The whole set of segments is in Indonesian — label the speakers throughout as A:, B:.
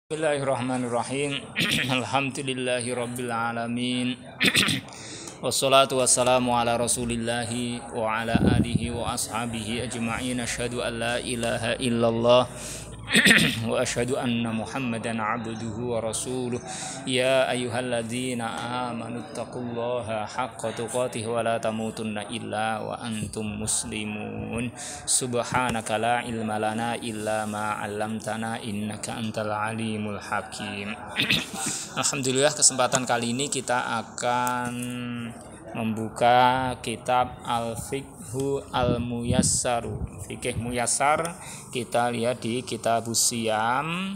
A: Bismillahirrahmanirrahim. Alhamdulillahi rabbil alamin. Wassalatu wassalamu ala rasulillahi wa ala alihi wa ashabihi ajma'in. Asyhadu an la ilaha illallah wa asyhadu anna Muhammadan abduhu wa rasuluh. Ya ayyuhalladzina amanu taqullaha haqqa tuqatih wa la tamutunna illa wa antum muslimun. Subhanaka la ilma lana illa ma 'allamtana innaka antal alimul hakim. Alhamdulillah, kesempatan kali ini kita akan membuka kitab Al-Fiqhu Al-Muyassaru. Fikih Muyassar kita lihat di Kitabus Shiyam.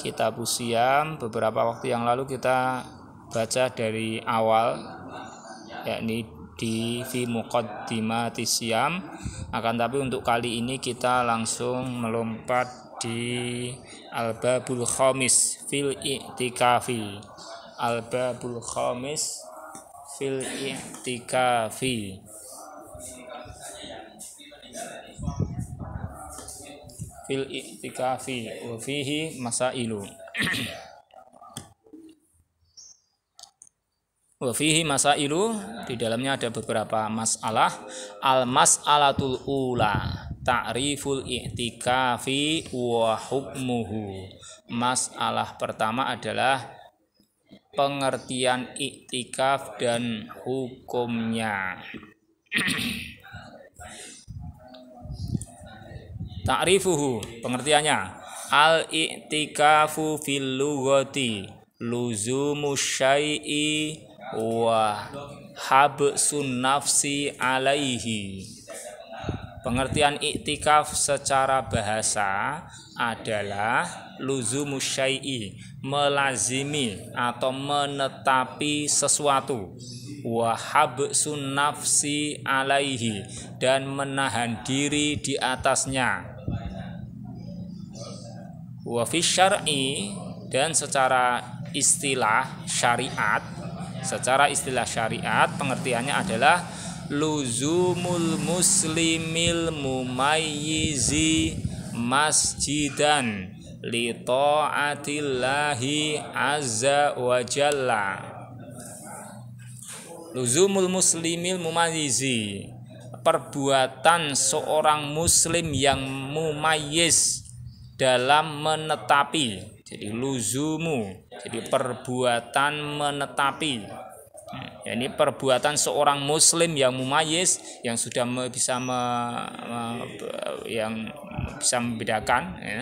A: Kitabus Shiyam beberapa waktu yang lalu kita baca dari awal, yakni di fi muqaddimatis Shiyam. Akan tapi untuk kali ini kita langsung melompat di Al-Babul Khamis fil i'tikafi. Al-Babul Khamis fil i'tikafi. Fil i'tikafi wa fihi masailu. Wa fihi masailu, di dalamnya ada beberapa masalah. Al-mas'alatul ula ta'riful i'tikafi wa hukmuhu. Masalah pertama adalah pengertian i'tikaf dan hukumnya. Ta'rifuhu, pengertiannya. Al-i'tikafu fil lughati luzumu syai'i wa habsun nafsi alaihi. Pengertian i'tikaf secara bahasa adalah luzumu syai'i, melazimi atau menetapi sesuatu, wa habsun nafsi alaihi, dan menahan diri di atasnya. Wa fi syar'i, dan secara istilah syariat, pengertiannya adalah luzumul muslimil mumayyizi masjidan li ta'atillahi azza wa jalla. Luzumul muslimil mumayyizi, perbuatan seorang muslim yang mumayyiz, dalam menetapi. Jadi luzumu, jadi perbuatan menetapi. Ini perbuatan seorang muslim yang mumayyiz, yang sudah bisa membedakan, ya.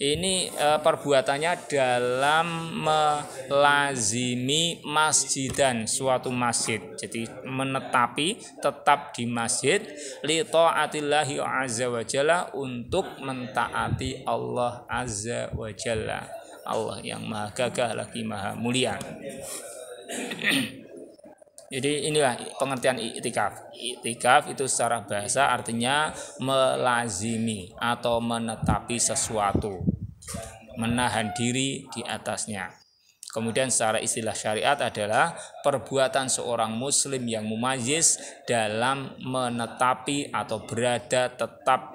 A: Ini perbuatannya dalam melazimi masjidan, suatu masjid. Jadi menetapi, tetap di masjid, li ta'atillahi azza wa jalla, untuk mentaati Allah azza wa jalla, Allah yang maha gagah lagi maha mulia. Jadi inilah pengertian i'tikaf. I'tikaf itu secara bahasa artinya melazimi atau menetapi sesuatu, menahan diri di atasnya. Kemudian secara istilah syariat adalah perbuatan seorang muslim yang mumayyiz dalam menetapi atau berada tetap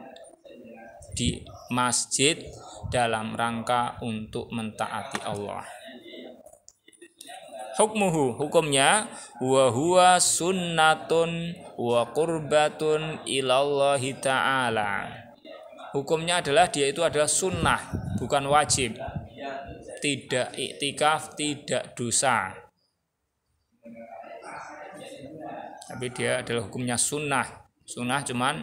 A: di masjid dalam rangka untuk mentaati Allah. Hukmuhu, hukumnya, wa huwa sunnatun wa qurbatun ilallahi ta'ala. Hukumnya adalah dia itu adalah sunnah, bukan wajib. Tidak i'tikaf, tidak dosa. Tapi dia adalah hukumnya sunnah. Sunnah cuman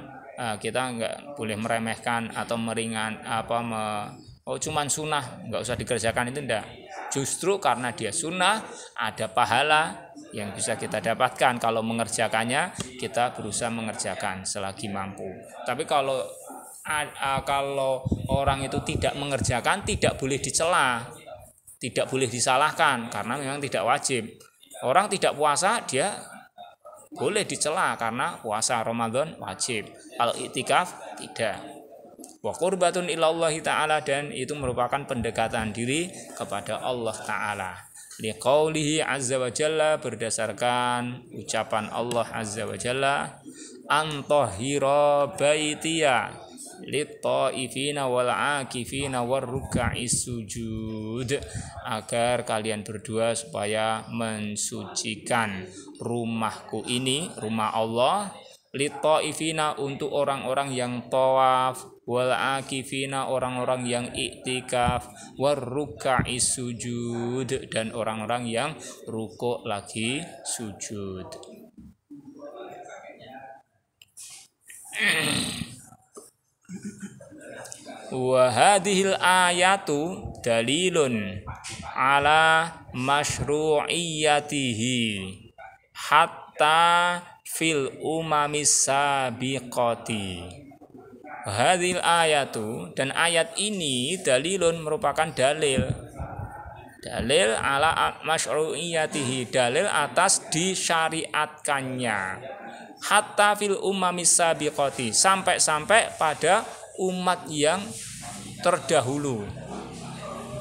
A: kita nggak boleh meremehkan atau cuman sunnah, nggak usah dikerjakan, itu enggak. Justru karena dia sunnah, ada pahala yang bisa kita dapatkan. Kalau mengerjakannya, kita berusaha mengerjakan selagi mampu. Tapi kalau orang itu tidak mengerjakan, tidak boleh dicela, tidak boleh disalahkan, karena memang tidak wajib. Orang tidak puasa, dia boleh dicela karena puasa Ramadan wajib. Kalau i'tikaf tidak. Wa qurbatun ilallahi ta'ala, dan itu merupakan pendekatan diri kepada Allah Ta'ala. Liqaulihi azza wa jalla, berdasarkan ucapan Allah azza wa jalla, antahira baitiya lit-thaifina wal 'akifina warruka'is sujud, agar kalian berdua supaya mensucikan rumahku ini, rumah Allah, lit-thaifina untuk orang-orang yang tawaf, wal 'akifina orang-orang yang iktikaf, warruka'is sujud dan orang-orang yang rukuk lagi sujud. Wa hadhil ayatu dalilun ala masyru'iyyatihi hatta fil umamis sabiqati. Hadhil ayatu, dan ayat ini dalilun merupakan dalil ala masyru'iyyatihi, dalil atas disyariatkannya, hatta fil umamis sabiqati, sampai pada umat yang terdahulu.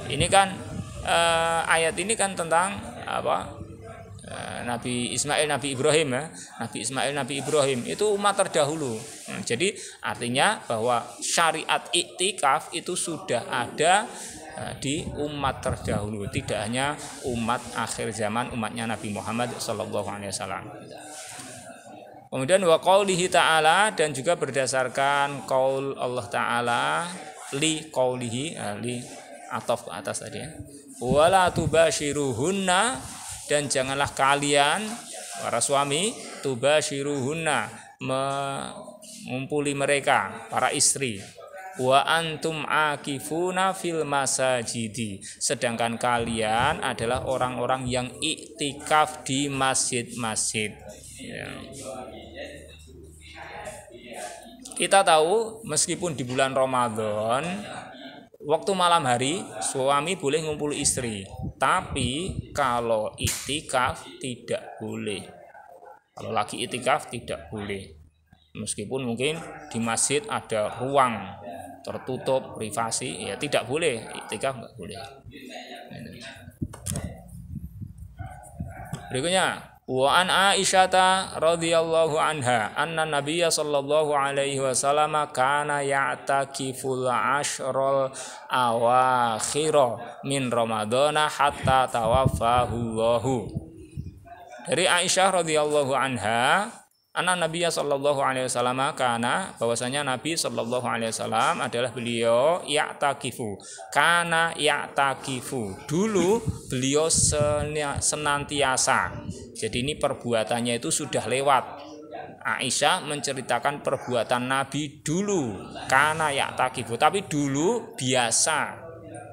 A: Ini kan ayat ini kan tentang apa? Nabi Ismail, Nabi Ibrahim ya. Nabi Ismail, Nabi Ibrahim itu umat terdahulu. Jadi artinya bahwa syariat iktikaf itu sudah ada di umat terdahulu, tidak hanya umat akhir zaman, umatnya Nabi Muhammad SAW. Kemudian wa qaulihi ta'ala, dan juga berdasarkan qaul Allah Ta'ala, li qaulihi, li ataf ke atas tadi ya. Wala tubashiruhunna, dan janganlah kalian para suami tubashiruhunna mengumpuli mereka, para istri. Wa antum akifuna fil masajidi, sedangkan kalian adalah orang-orang yang iktikaf di masjid-masjid. Ya. Kita tahu meskipun di bulan Ramadan waktu malam hari suami boleh ngumpul istri, tapi kalau iktikaf tidak boleh. Kalau lagi iktikaf tidak boleh. Meskipun mungkin di masjid ada ruang tertutup privasi, ya tidak boleh, iktikaf nggak boleh. Berikutnya, wa an Aisyata radhiyallahu anha anna Nabiyya sallallahu alaihi wasallam kana ya'takiful ashrul awakhira min Ramadhana hatta tawaffahu Allahu. Dari Aisyah radhiyallahu anha, anna Nabiyya sallallahu alaihi wasallam, kana bahwasanya Nabi sallallahu alaihi wasallam adalah beliau ya'takifu. Kana ya'takifu, dulu beliau senantiasa. Jadi ini perbuatannya itu sudah lewat. Aisyah menceritakan perbuatan Nabi dulu, kana ya'takifu, tapi dulu biasa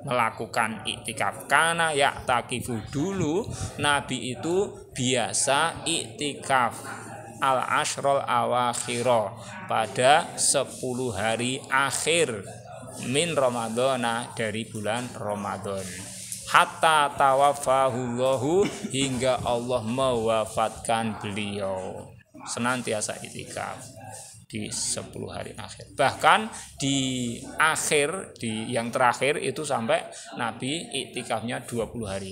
A: melakukan iktikaf. Kana ya'takifu, dulu Nabi itu biasa iktikaf al-ashrul awakhira, pada 10 hari akhir min Ramadhana, dari bulan Ramadan, hatta tawaffahullahu, hingga Allah mewafatkan beliau. Senantiasa iktikaf di 10 hari akhir. Bahkan di akhir, di yang terakhir itu sampai Nabi iktikafnya 20 hari.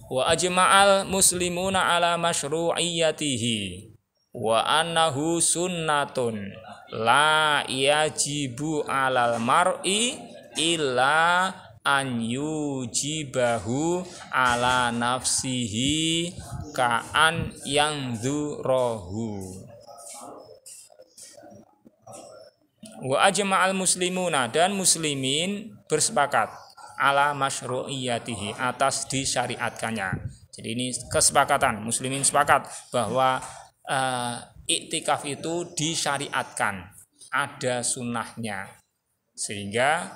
A: Wa ajma'al muslimuna ala masyru'iyyatihi wa annahu sunnatun la yajibu alal mar'i illa an yujibahu ala nafsihi ka'an yang dzurahu. Wa ajma'al muslimuna, dan muslimin bersepakat ala masyru'iyyatihi, atas disyariatkannya. Jadi ini kesepakatan, muslimin sepakat bahwa iktikaf itu disyariatkan, ada sunnahnya, sehingga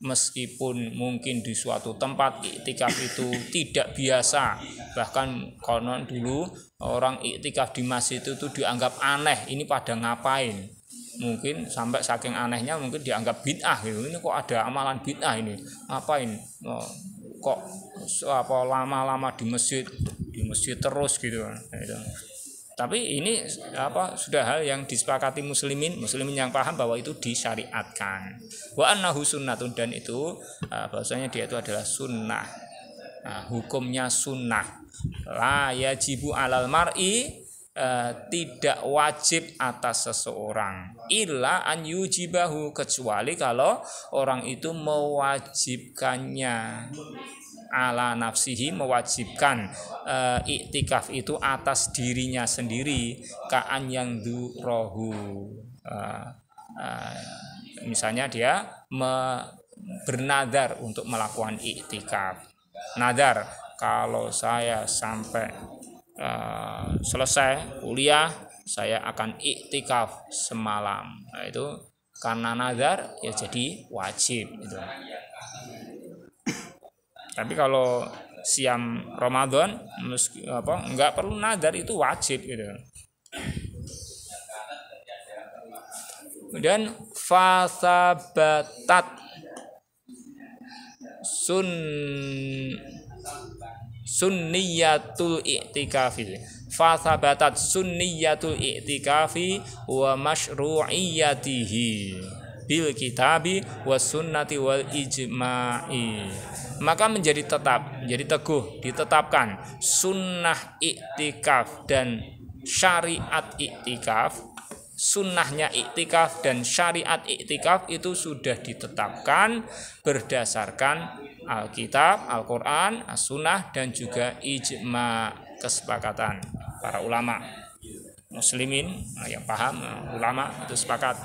A: meskipun mungkin di suatu tempat iktikaf itu tidak biasa, bahkan konon dulu orang iktikaf di masjid itu dianggap aneh, ini pada ngapain, mungkin sampai saking anehnya mungkin dianggap bid'ah gitu. Ini kok ada amalan bid'ah ini, ngapain kok apa lama-lama di masjid terus gitu. Tapi ini apa sudah hal yang disepakati muslimin yang paham bahwa itu disyariatkan. Wa annahu sunnatun, dan itu bahwasanya dia itu adalah sunnah. Hukumnya sunnah. La yajibu alal mar'i, tidak wajib atas seseorang illa an yujibahu, kecuali kalau orang itu mewajibkannya ala nafsihi, mewajibkan iktikaf itu atas dirinya sendiri, ka'an yang durohu, misalnya dia bernadar untuk melakukan iktikaf. Nadar, kalau saya sampai selesai kuliah saya akan iktikaf semalam. Nah, itu karena nadar ya jadi wajib itu. Tapi kalau siam Ramadan enggak perlu nadar, itu wajib gitu. Kemudian fasabatat sunniyatul i'tikafi, fasabatat sunniyatul i'tikafi wa masyru'iyatihi bil kitabi was sunnati wal ijma'i, maka menjadi teguh, ditetapkan sunnah i'tikaf dan syariat i'tikaf. Sunnahnya i'tikaf dan syariat i'tikaf itu sudah ditetapkan berdasarkan Alkitab, Al-Quran, As-Sunnah, dan juga ijma, kesepakatan para ulama muslimin yang paham, ulama itu sepakat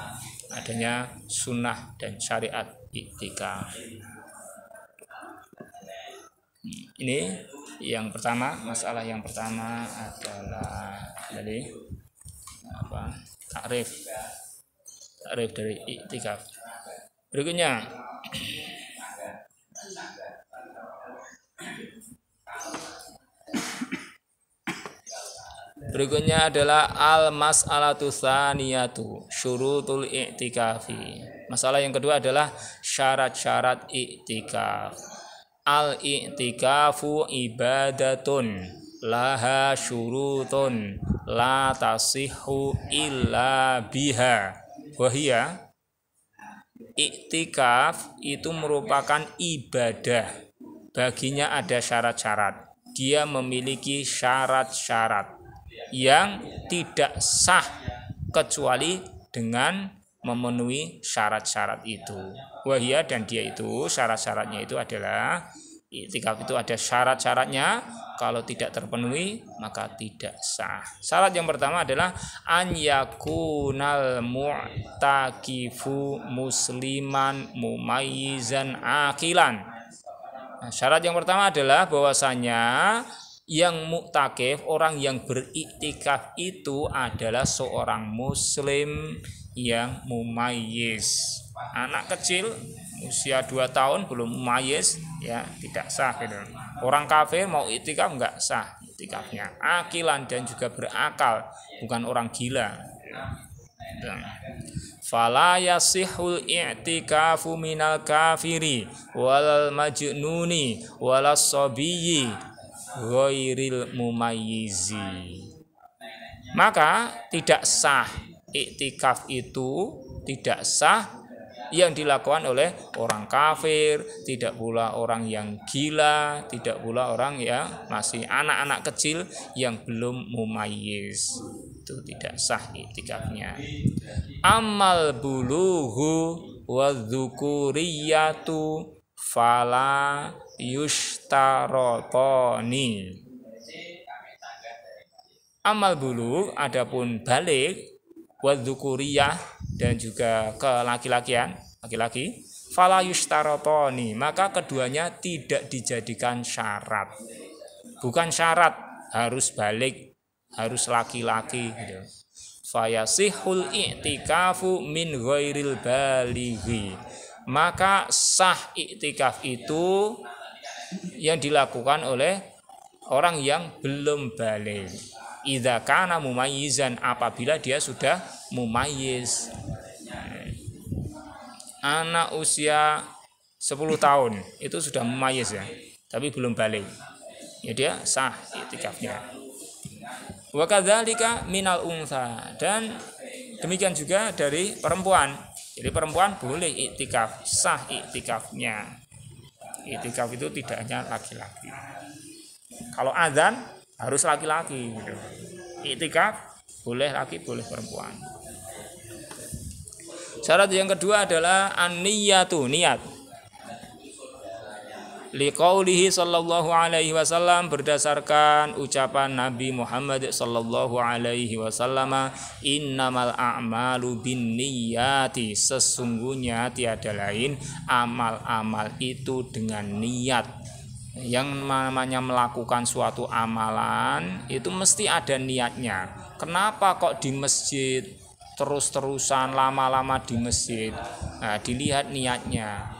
A: adanya sunnah dan syariat i'tikaf. Ini yang pertama, masalah yang pertama adalah dari takrif dari i'tikaf. Berikutnya adalah al-mas'alatu tsaniyatu syurutul i'tikafi. Masalah yang kedua adalah syarat-syarat i'tikaf. Al-i'tikafu ibadatun laha syurutun la tasihhu illa biha. Wahia, i'tikaf itu merupakan ibadah. Baginya ada syarat-syarat. Dia memiliki syarat-syarat yang tidak sah kecuali dengan memenuhi syarat-syarat itu. Wahia, dan dia itu syarat-syaratnya itu adalah i'tikaf itu ada syarat-syaratnya. Kalau tidak terpenuhi maka tidak sah. Syarat yang pertama adalah an yakunal mu'takifu musliman mumayyizan akilan. Nah, syarat yang pertama adalah bahwasanya yang muktakif, orang yang beriktikaf itu adalah seorang muslim yang mumayyiz. Anak kecil usia 2 tahun belum mumayyiz ya tidak sah gitu. Orang kafir mau iktikaf enggak sah iktikafnya. Akilan, dan juga berakal, bukan orang gila. Fala yasihul i'tikafu minal kafiri walal majnuni walas sabiyyi ghairil mumayyizi. Maka tidak sah iktikaf itu, tidak sah yang dilakukan oleh orang kafir, tidak pula orang yang gila, tidak pula orang yang masih anak-anak kecil yang belum mumayyiz. Itu tidak sah iktikafnya. Amal bulughu wa dzukuriyatu fala yushtarotoni. Amal bulugh, adapun balik, wa dzukuriyah, dan juga kelaki-lakian, laki-laki, fala yushtarotoni, maka keduanya tidak dijadikan syarat. Bukan syarat harus balik, harus laki-laki gitu. Fayasihul i'tikafu min ghairil balighi, maka sah i'tikaf itu yang dilakukan oleh orang yang belum balik. Idza kana mumayyizan, apabila dia sudah mumayyiz. Anak usia 10 tahun itu sudah mumayyiz ya, tapi belum balik. Ya dia sah i'tikafnya. Wa kadzalika minal untha, dan demikian juga dari perempuan. Jadi perempuan boleh i'tikaf, sah i'tikafnya. I'tikaf itu tidak hanya laki-laki. Kalau azan harus laki-laki gitu. Iktikaf boleh laki, boleh perempuan. Syarat yang kedua adalah an-niyatu, niat. Liqaulihi sallallahu alaihi wasallam, berdasarkan ucapan Nabi Muhammad sallallahu alaihi wasallam, innamal a'malu binniyati, sesungguhnya tiada lain amal-amal itu dengan niat. Yang namanya melakukan suatu amalan itu mesti ada niatnya. Kenapa kok di masjid terus-terusan lama-lama di masjid? Nah, dilihat niatnya.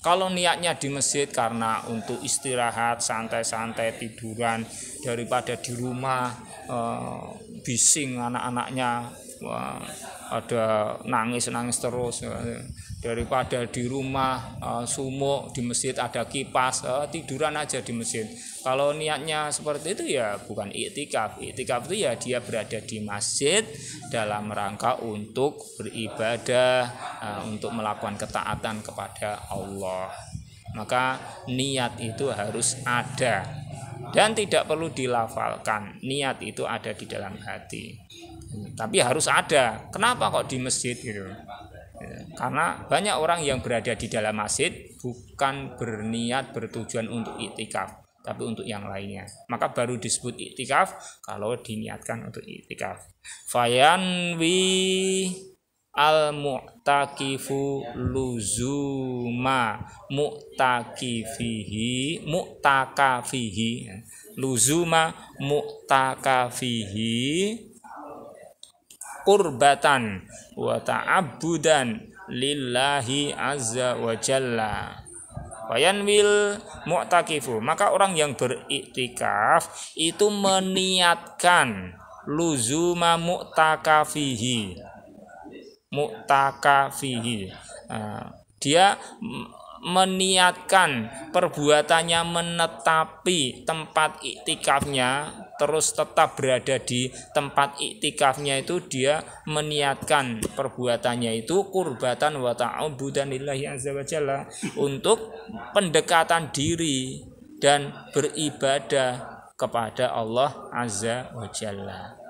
A: Kalau niatnya di masjid karena untuk istirahat, santai-santai, tiduran, daripada di rumah bising anak-anaknya, ada nangis-nangis terus, daripada di rumah sumuk, di masjid ada kipas, tiduran aja di masjid. Kalau niatnya seperti itu ya bukan iktikaf. Iktikaf itu ya dia berada di masjid dalam rangka untuk beribadah, untuk melakukan ketaatan kepada Allah. Maka niat itu harus ada dan tidak perlu dilafalkan. Niat itu ada di dalam hati. Tapi harus ada. Kenapa kok di masjid gitu? Karena banyak orang yang berada di dalam masjid bukan berniat bertujuan untuk iktikaf, tapi untuk yang lainnya. Maka baru disebut iktikaf kalau diniatkan untuk iktikaf. Fayanwi al-mu'takifu luzuma mu'takafihi luzuma mu'takafihi qurbatan wa ta'abbudan lillahi azza wa jalla. Wayanwil mu'takifu, maka orang yang beriktikaf itu meniatkan luzuma mu'takafihi. Dia meniatkan perbuatannya menetapi tempat iktikafnya, terus tetap berada di tempat iktikafnya itu dia meniatkan perbuatannya itu qurbatan wa ta'abudan lillahi azza wa jalla, untuk pendekatan diri dan beribadah kepada Allah azza wa jalla.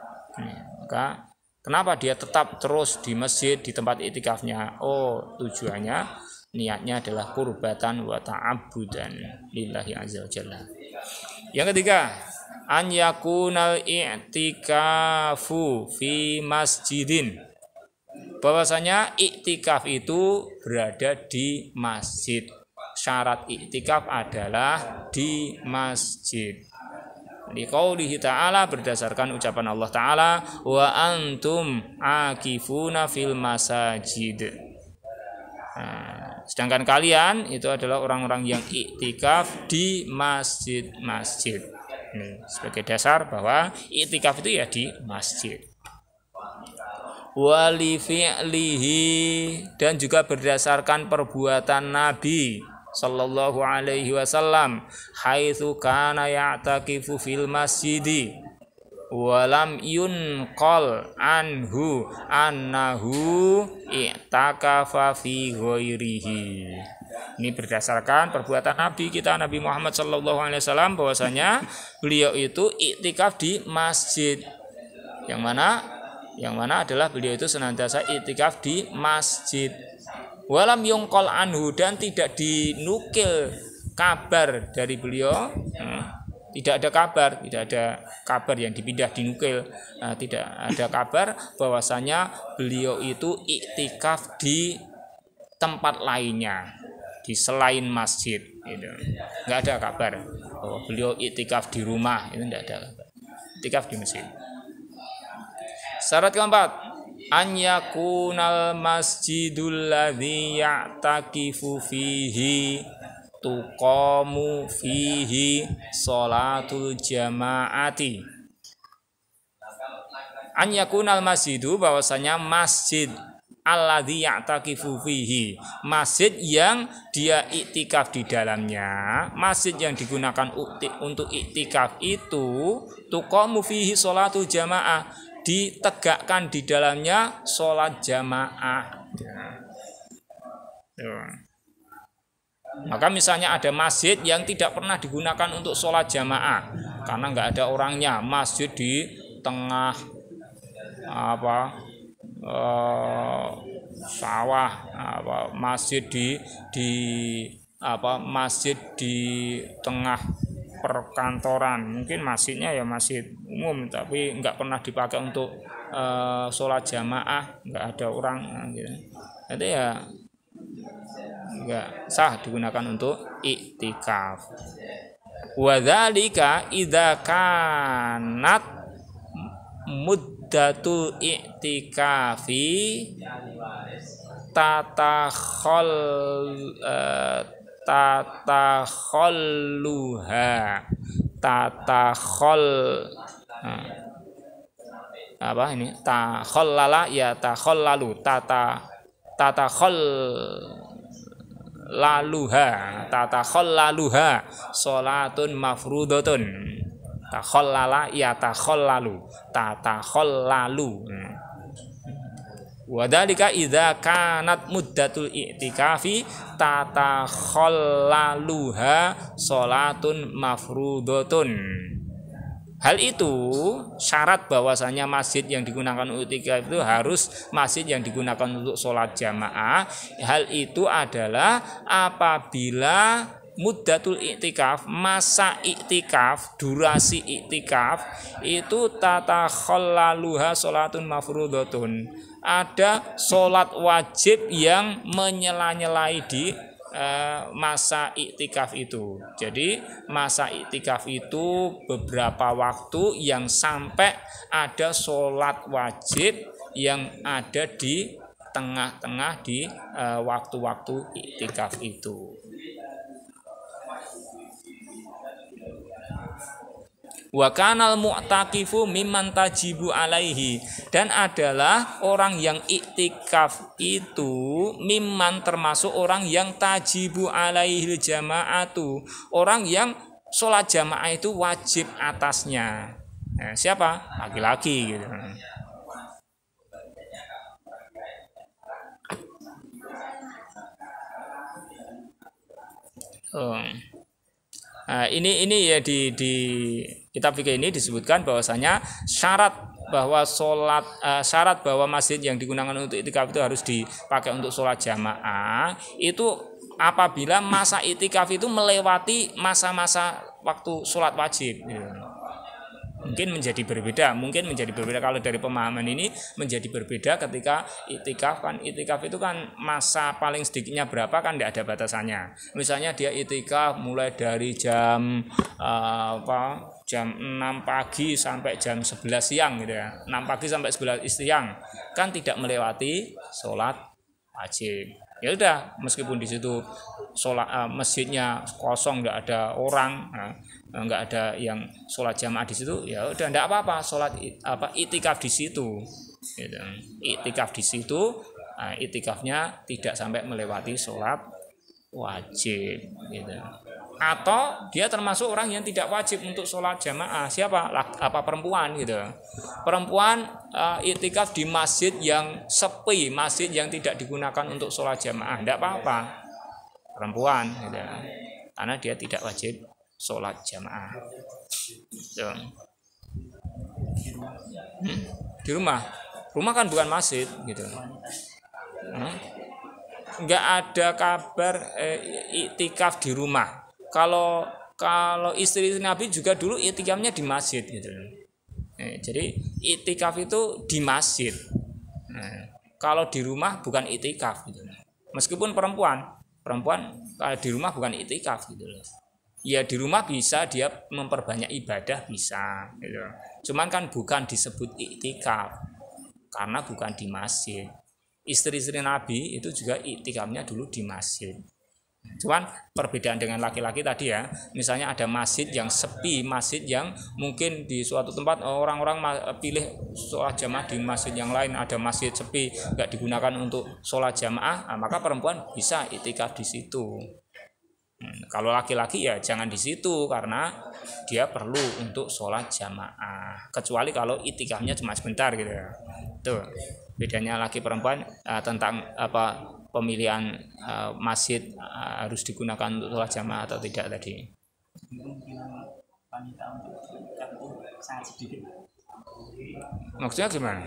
A: Maka kenapa dia tetap terus di masjid di tempat iktikafnya? Oh, tujuannya niatnya adalah qurbatan wa ta'abbudan lillahi azza wa jalla. Yang ketiga, an yakunal i'tikafu fi masjidin. Bahwasanya iktikaf itu berada di masjid. Syarat iktikaf adalah di masjid. Liqaulihi ta'ala, berdasarkan ucapan Allah Ta'ala, wa antum akifuna fil masajid. Sedangkan kalian itu adalah orang-orang yang iktikaf di masjid-masjid. Ini sebagai dasar bahwa iktikaf itu ya di masjid. Wali fi'lihi, dan juga berdasarkan perbuatan Nabi sallallahu alaihi wasallam, haitsu kana ya'takifu fil masjidi walam yunqal anhu annahu i'takafa fi ghairihi. Ini berdasarkan perbuatan Nabi kita, Nabi Muhammad sallallahu alaihi wasallam, bahwasanya beliau itu iktikaf di masjid. Yang mana adalah beliau itu senantiasa iktikaf di masjid. Walam yunqal anhu, dan tidak dinukil kabar dari beliau. Tidak ada kabar yang dipindah dinukil. Tidak ada kabar bahwasanya beliau itu iktikaf di tempat lainnya, di selain masjid. Nggak ada kabar bahwa beliau iktikaf di rumah, itu nggak ada kabar. Iktikaf di masjid. Syarat keempat, an yakunal masjidul ladzi ya'takifu fihi tuqamu fihi sholatul jamaati. An yakunal masjidu, bahwasanya masjid alladzi ya'takifu fihi, masjid yang dia iktikaf di dalamnya, masjid yang digunakan untuk iktikaf itu tuqamu fihi sholatul jamaah, ditegakkan di dalamnya sholat jamaah. Maka misalnya ada masjid yang tidak pernah digunakan untuk sholat jamaah karena nggak ada orangnya, masjid tengah apa sawah, apa masjid di masjid di tengah perkantoran, mungkin masjidnya ya masjid umum tapi nggak pernah dipakai untuk sholat jamaah, nggak ada orang gitu. Jadi ya nggak sah digunakan untuk iktikaf. Wadzalika idza kanat muddatul i'tikafi tatakhalluha tatakhall apa ini takhallala ya takhallalu tatakhallaluha salatun mafrudatun. Takhallala ya takhallalu tatakhallalu. Wadhalika idza kanat muddatul i'tikafi tatakhallaluha salatun mafrudatun. Hal itu syarat bahwasanya masjid yang digunakan untuk i'tikaf itu harus masjid yang digunakan untuk sholat jamaah. Hal itu adalah apabila muddatul i'tikaf, masa i'tikaf, durasi i'tikaf itu tatakhallaluha sholatun mafrudatun. Ada sholat wajib yang menyela-nyelai di masa i'tikaf itu. Jadi masa i'tikaf itu beberapa waktu yang sampai ada sholat wajib yang ada di tengah-tengah di waktu-waktu i'tikaf itu. Wa kanal mu'takifu mimman tajibu alaihi, dan adalah orang yang iktikaf itu mimman termasuk orang yang tajibu alaihi jama'atu, orang yang sholat jamaah itu wajib atasnya. Nah, siapa? Laki-laki gitu. Nah, ini ya di kitab fikih ini disebutkan bahwasanya syarat bahwa syarat bahwa masjid yang digunakan untuk i'tikaf itu harus dipakai untuk sholat jamaah itu apabila masa i'tikaf itu melewati masa-masa waktu sholat wajib. Mungkin menjadi berbeda kalau dari pemahaman ini menjadi berbeda ketika i'tikaf. Kan i'tikaf itu kan masa paling sedikitnya berapa kan tidak ada batasannya. Misalnya dia i'tikaf mulai dari jam 6 pagi sampai jam 11 siang gitu ya. 6 pagi sampai 11 siang kan tidak melewati sholat wajib. Ya udah, meskipun di situ sholat masjidnya kosong, nggak ada orang, nggak ada yang sholat jamaah di situ, ya udah nggak apa-apa, sholat i'tikaf di situ, gitu. I'tikaf di situ, i'tikafnya tidak sampai melewati sholat wajib, gitu. Atau dia termasuk orang yang tidak wajib untuk sholat jamaah. Siapa? Perempuan gitu. Perempuan i'tikaf di masjid yang sepi, masjid yang tidak digunakan untuk sholat jamaah, tidak apa-apa. Perempuan gitu. Karena dia tidak wajib sholat jamaah. Di rumah kan bukan masjid gitu. Nggak ada kabar i'tikaf di rumah. Kalau istri Nabi juga dulu i'tikafnya di masjid gitu. Jadi i'tikaf itu di masjid. Kalau di rumah bukan i'tikaf gitu. Meskipun perempuan kalau di rumah bukan i'tikaf gitu loh. Ya di rumah bisa dia memperbanyak ibadah bisa gitu. Cuman kan bukan disebut i'tikaf karena bukan di masjid. Istri-istri Nabi itu juga i'tikafnya dulu di masjid. Cuman perbedaan dengan laki-laki tadi ya, misalnya ada masjid yang sepi, masjid yang mungkin di suatu tempat orang-orang pilih sholat jamaah di masjid yang lain, ada masjid sepi nggak digunakan untuk sholat jamaah, maka perempuan bisa i'tikaf di situ. Kalau laki-laki ya jangan di situ karena dia perlu untuk sholat jamaah, kecuali kalau i'tikafnya cuma sebentar gitu ya. Tuh bedanya laki perempuan tentang pemilihan masjid harus digunakan untuk sholat jamaah atau tidak tadi.
B: Kemungkinan wanita untuk i'tikaf itu sangat sedikit.
A: Maksudnya gimana?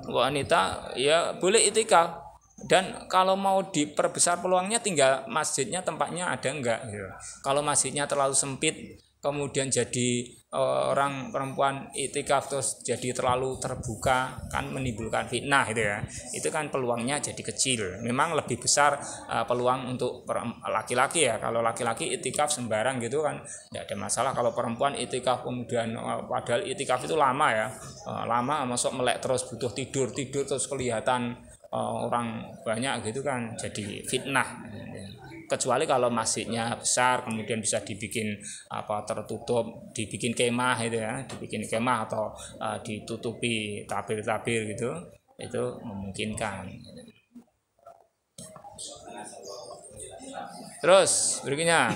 A: Wanita ya boleh iktikaf, dan kalau mau diperbesar peluangnya tinggal masjidnya tempatnya ada enggak gitu. Kalau masjidnya terlalu sempit kemudian jadi orang perempuan iktikaf terus jadi terlalu terbuka, kan menimbulkan fitnah gitu ya. Itu kan peluangnya jadi kecil. Memang lebih besar peluang untuk laki-laki ya. Kalau laki-laki iktikaf sembarang gitu kan tidak ada masalah. Kalau perempuan iktikaf kemudian padahal iktikaf itu lama ya. Lama masuk melek terus, butuh tidur terus kelihatan orang banyak gitu kan jadi fitnah. Kecuali kalau masjidnya besar kemudian bisa dibikin tertutup, dibikin kemah itu ya, dibikin kemah atau ditutupi tabir-tabir gitu, itu memungkinkan. Terus berikutnya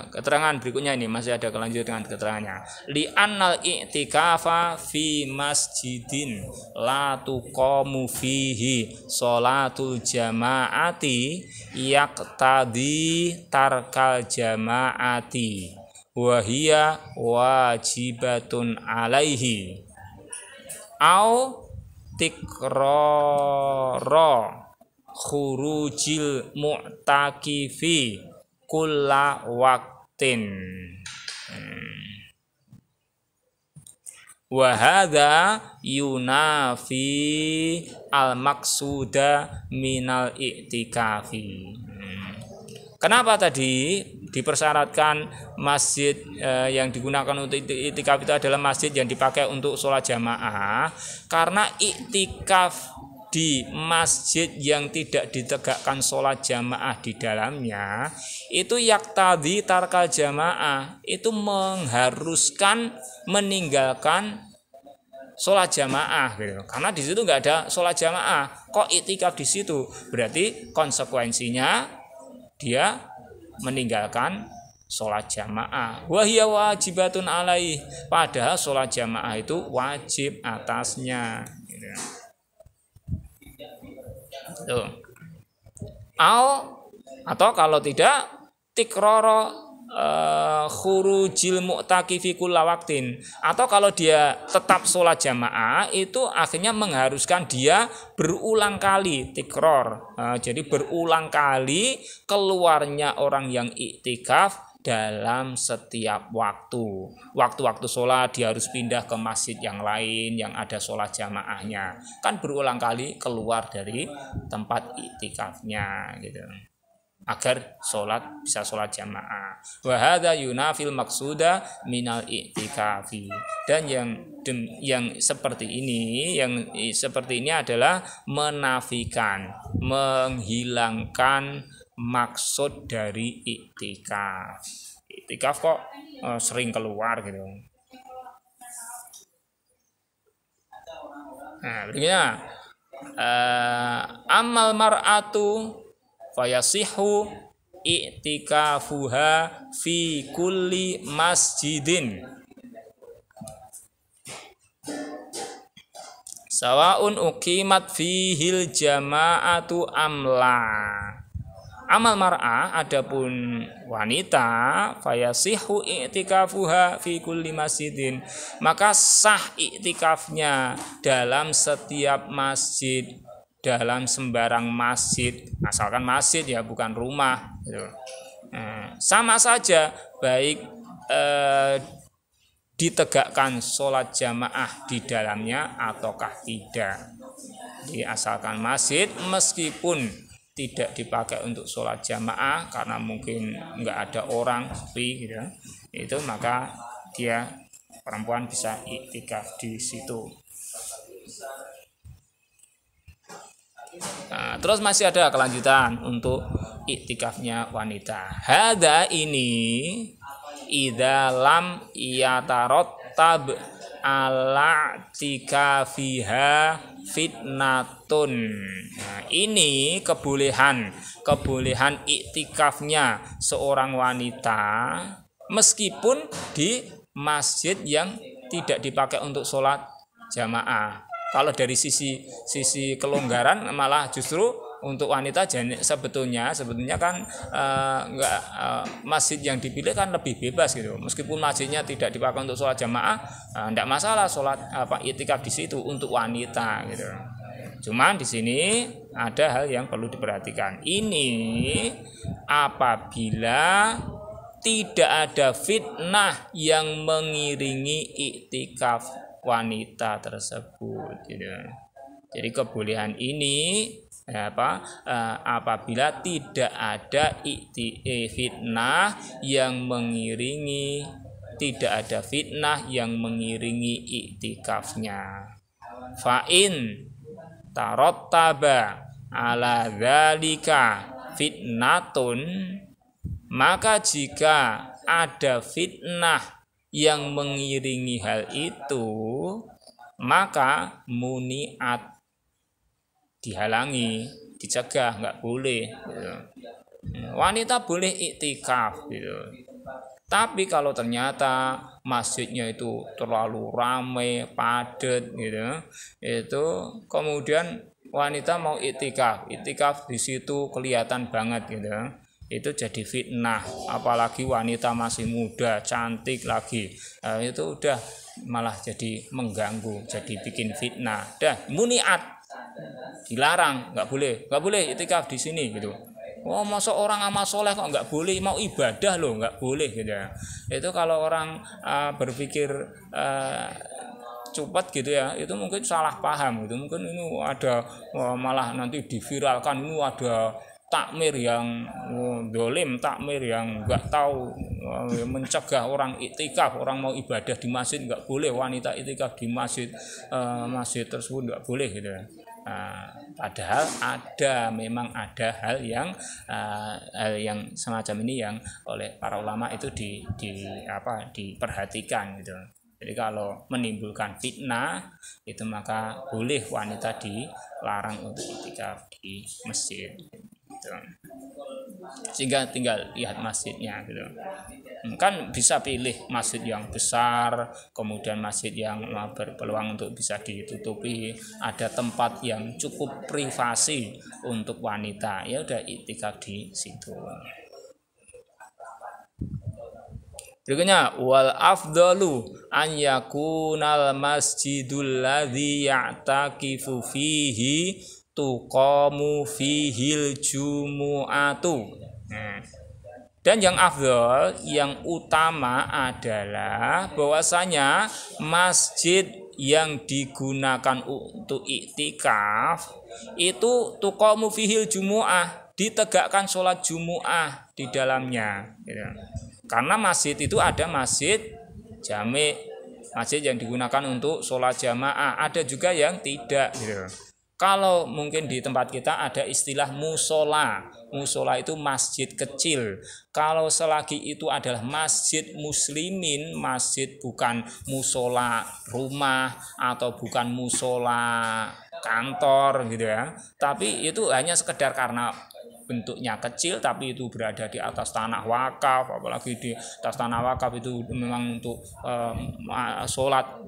A: keterangan berikutnya ini masih ada kelanjutan keterangannya. Li annal i'tikafa fi masjidin la tuqamu fihi sholatul jama'ati yaqtadi tarkal jama'ati wa hiya wajibatun alaihi au tikrara khurujil mu'takifi kulla waqtin. Wa hadza yunafi al maqsuda minal i'tikafi. Kenapa tadi dipersyaratkan masjid yang digunakan untuk i'tikaf itu adalah masjid yang dipakai untuk sholat jamaah? Karena i'tikaf di masjid yang tidak ditegakkan sholat jamaah di dalamnya itu yaktadhi tarkal jamaah, itu mengharuskan meninggalkan sholat jamaah gitu. Karena di situ nggak ada sholat jamaah, kok iktikaf di situ, berarti konsekuensinya dia meninggalkan sholat jamaah. Wahia wajibatun alaih, padahal sholat jamaah itu wajib atasnya gitu. Tuh. Atau kalau tidak tikroro khurujil mu'takifi kulla waqtin, atau kalau dia tetap sholat jamaah itu akhirnya mengharuskan dia berulang kali tikror, jadi berulang kali keluarnya orang yang iktikaf dalam setiap waktu sholat dia harus pindah ke masjid yang lain yang ada sholat jamaahnya, kan berulang kali keluar dari tempat iktikafnya gitu, agar bisa sholat jamaah. Wa hadza yunafil maqsuda minal i'tikafi. Dan yang seperti ini adalah menafikan, menghilangkan maksud dari i'tikaf. I'tikaf kok sering keluar gitu. Nah, berikutnya amal mar'atu fayasihu i'tikafuha fi kulli masjidin sawaun uqimat fihil jama'atu amla. Amal mar'ah adapun wanita fayasihu i'tikafuha fi kulli masjidin, maka sah i'tikafnya dalam setiap masjid, dalam sembarang masjid, asalkan masjid ya, bukan rumah gitu. Sama saja baik ditegakkan sholat jamaah di dalamnya ataukah tidak, asalkan masjid meskipun tidak dipakai untuk sholat jamaah karena mungkin nggak ada orang, sepi gitu, itu maka dia perempuan bisa iktikaf di situ. Nah, terus masih ada kelanjutan untuk iktikafnya wanita. Hada ini idza lam yatarattab ala tikafiha fitnatun. Nah, ini kebolehan iktikafnya seorang wanita meskipun di masjid yang tidak dipakai untuk sholat jamaah. Kalau dari sisi kelonggaran malah justru untuk wanita sebetulnya kan masjid yang dipilih kan lebih bebas gitu. Meskipun masjidnya tidak dipakai untuk sholat jamaah, tidak masalah sholat iktikaf di situ untuk wanita gitu. Cuman di sini ada hal yang perlu diperhatikan. Ini apabila tidak ada fitnah yang mengiringi iktikaf wanita tersebut gitu. Jadi kebolehan ini apabila tidak ada fitnah yang mengiringi iktikafnya. Fa'in tarottaba ala dzalika fitnatun, maka jika ada fitnah yang mengiringi hal itu, maka muniat, dihalangi, dicegah, nggak boleh gitu. Wanita boleh iktikaf gitu. Tapi kalau ternyata masjidnya itu terlalu ramai, padat gitu, itu kemudian wanita mau iktikaf di situ kelihatan banget gitu, itu jadi fitnah. Apalagi wanita masih muda, cantik lagi, itu udah malah jadi mengganggu, jadi bikin fitnah. Dah muniat, dilarang, nggak boleh iktikaf di sini gitu. Oh, masa orang amal soleh kok nggak boleh, mau ibadah loh nggak boleh gitu ya. Itu kalau orang berpikir cepat gitu ya, itu mungkin salah paham gitu. Mungkin ini ada malah nanti diviralkan, ini ada takmir yang dolim, takmir yang nggak tahu mencegah orang iktikaf, orang mau ibadah di masjid nggak boleh, wanita iktikaf di masjid tersebut nggak boleh gitu ya. Padahal memang ada hal yang semacam ini yang oleh para ulama itu diperhatikan gitu. Jadi kalau menimbulkan fitnah itu maka boleh wanita dilarang untuk iktikaf di masjid gitu. Sehingga tinggal lihat masjidnya gitu. Kan bisa pilih masjid yang besar, kemudian masjid yang berpeluang untuk bisa ditutupi, ada tempat yang cukup privasi untuk wanita, ya udah iktikaf di situ. Berikutnya wal afdalu an yakunal masjidul ladzi ya'takifu fihi tuqamu fihil jumu'atu. Dan yang afdal, yang utama adalah bahwasanya masjid yang digunakan untuk iktikaf itu tuqamu fihil jumu'ah, ditegakkan sholat jumu'ah di dalamnya gitu. Karena masjid itu ada masjid jami', masjid yang digunakan untuk sholat jamaah, ada juga yang tidak gitu. Kalau mungkin di tempat kita ada istilah musola. Musola itu masjid kecil. Kalau selagi itu adalah masjid muslimin, masjid bukan musola rumah atau bukan musola kantor gitu ya. Tapi itu hanya sekedar karena bentuknya kecil tapi itu berada di atas tanah wakaf, apalagi di atas tanah wakaf itu memang untuk sholat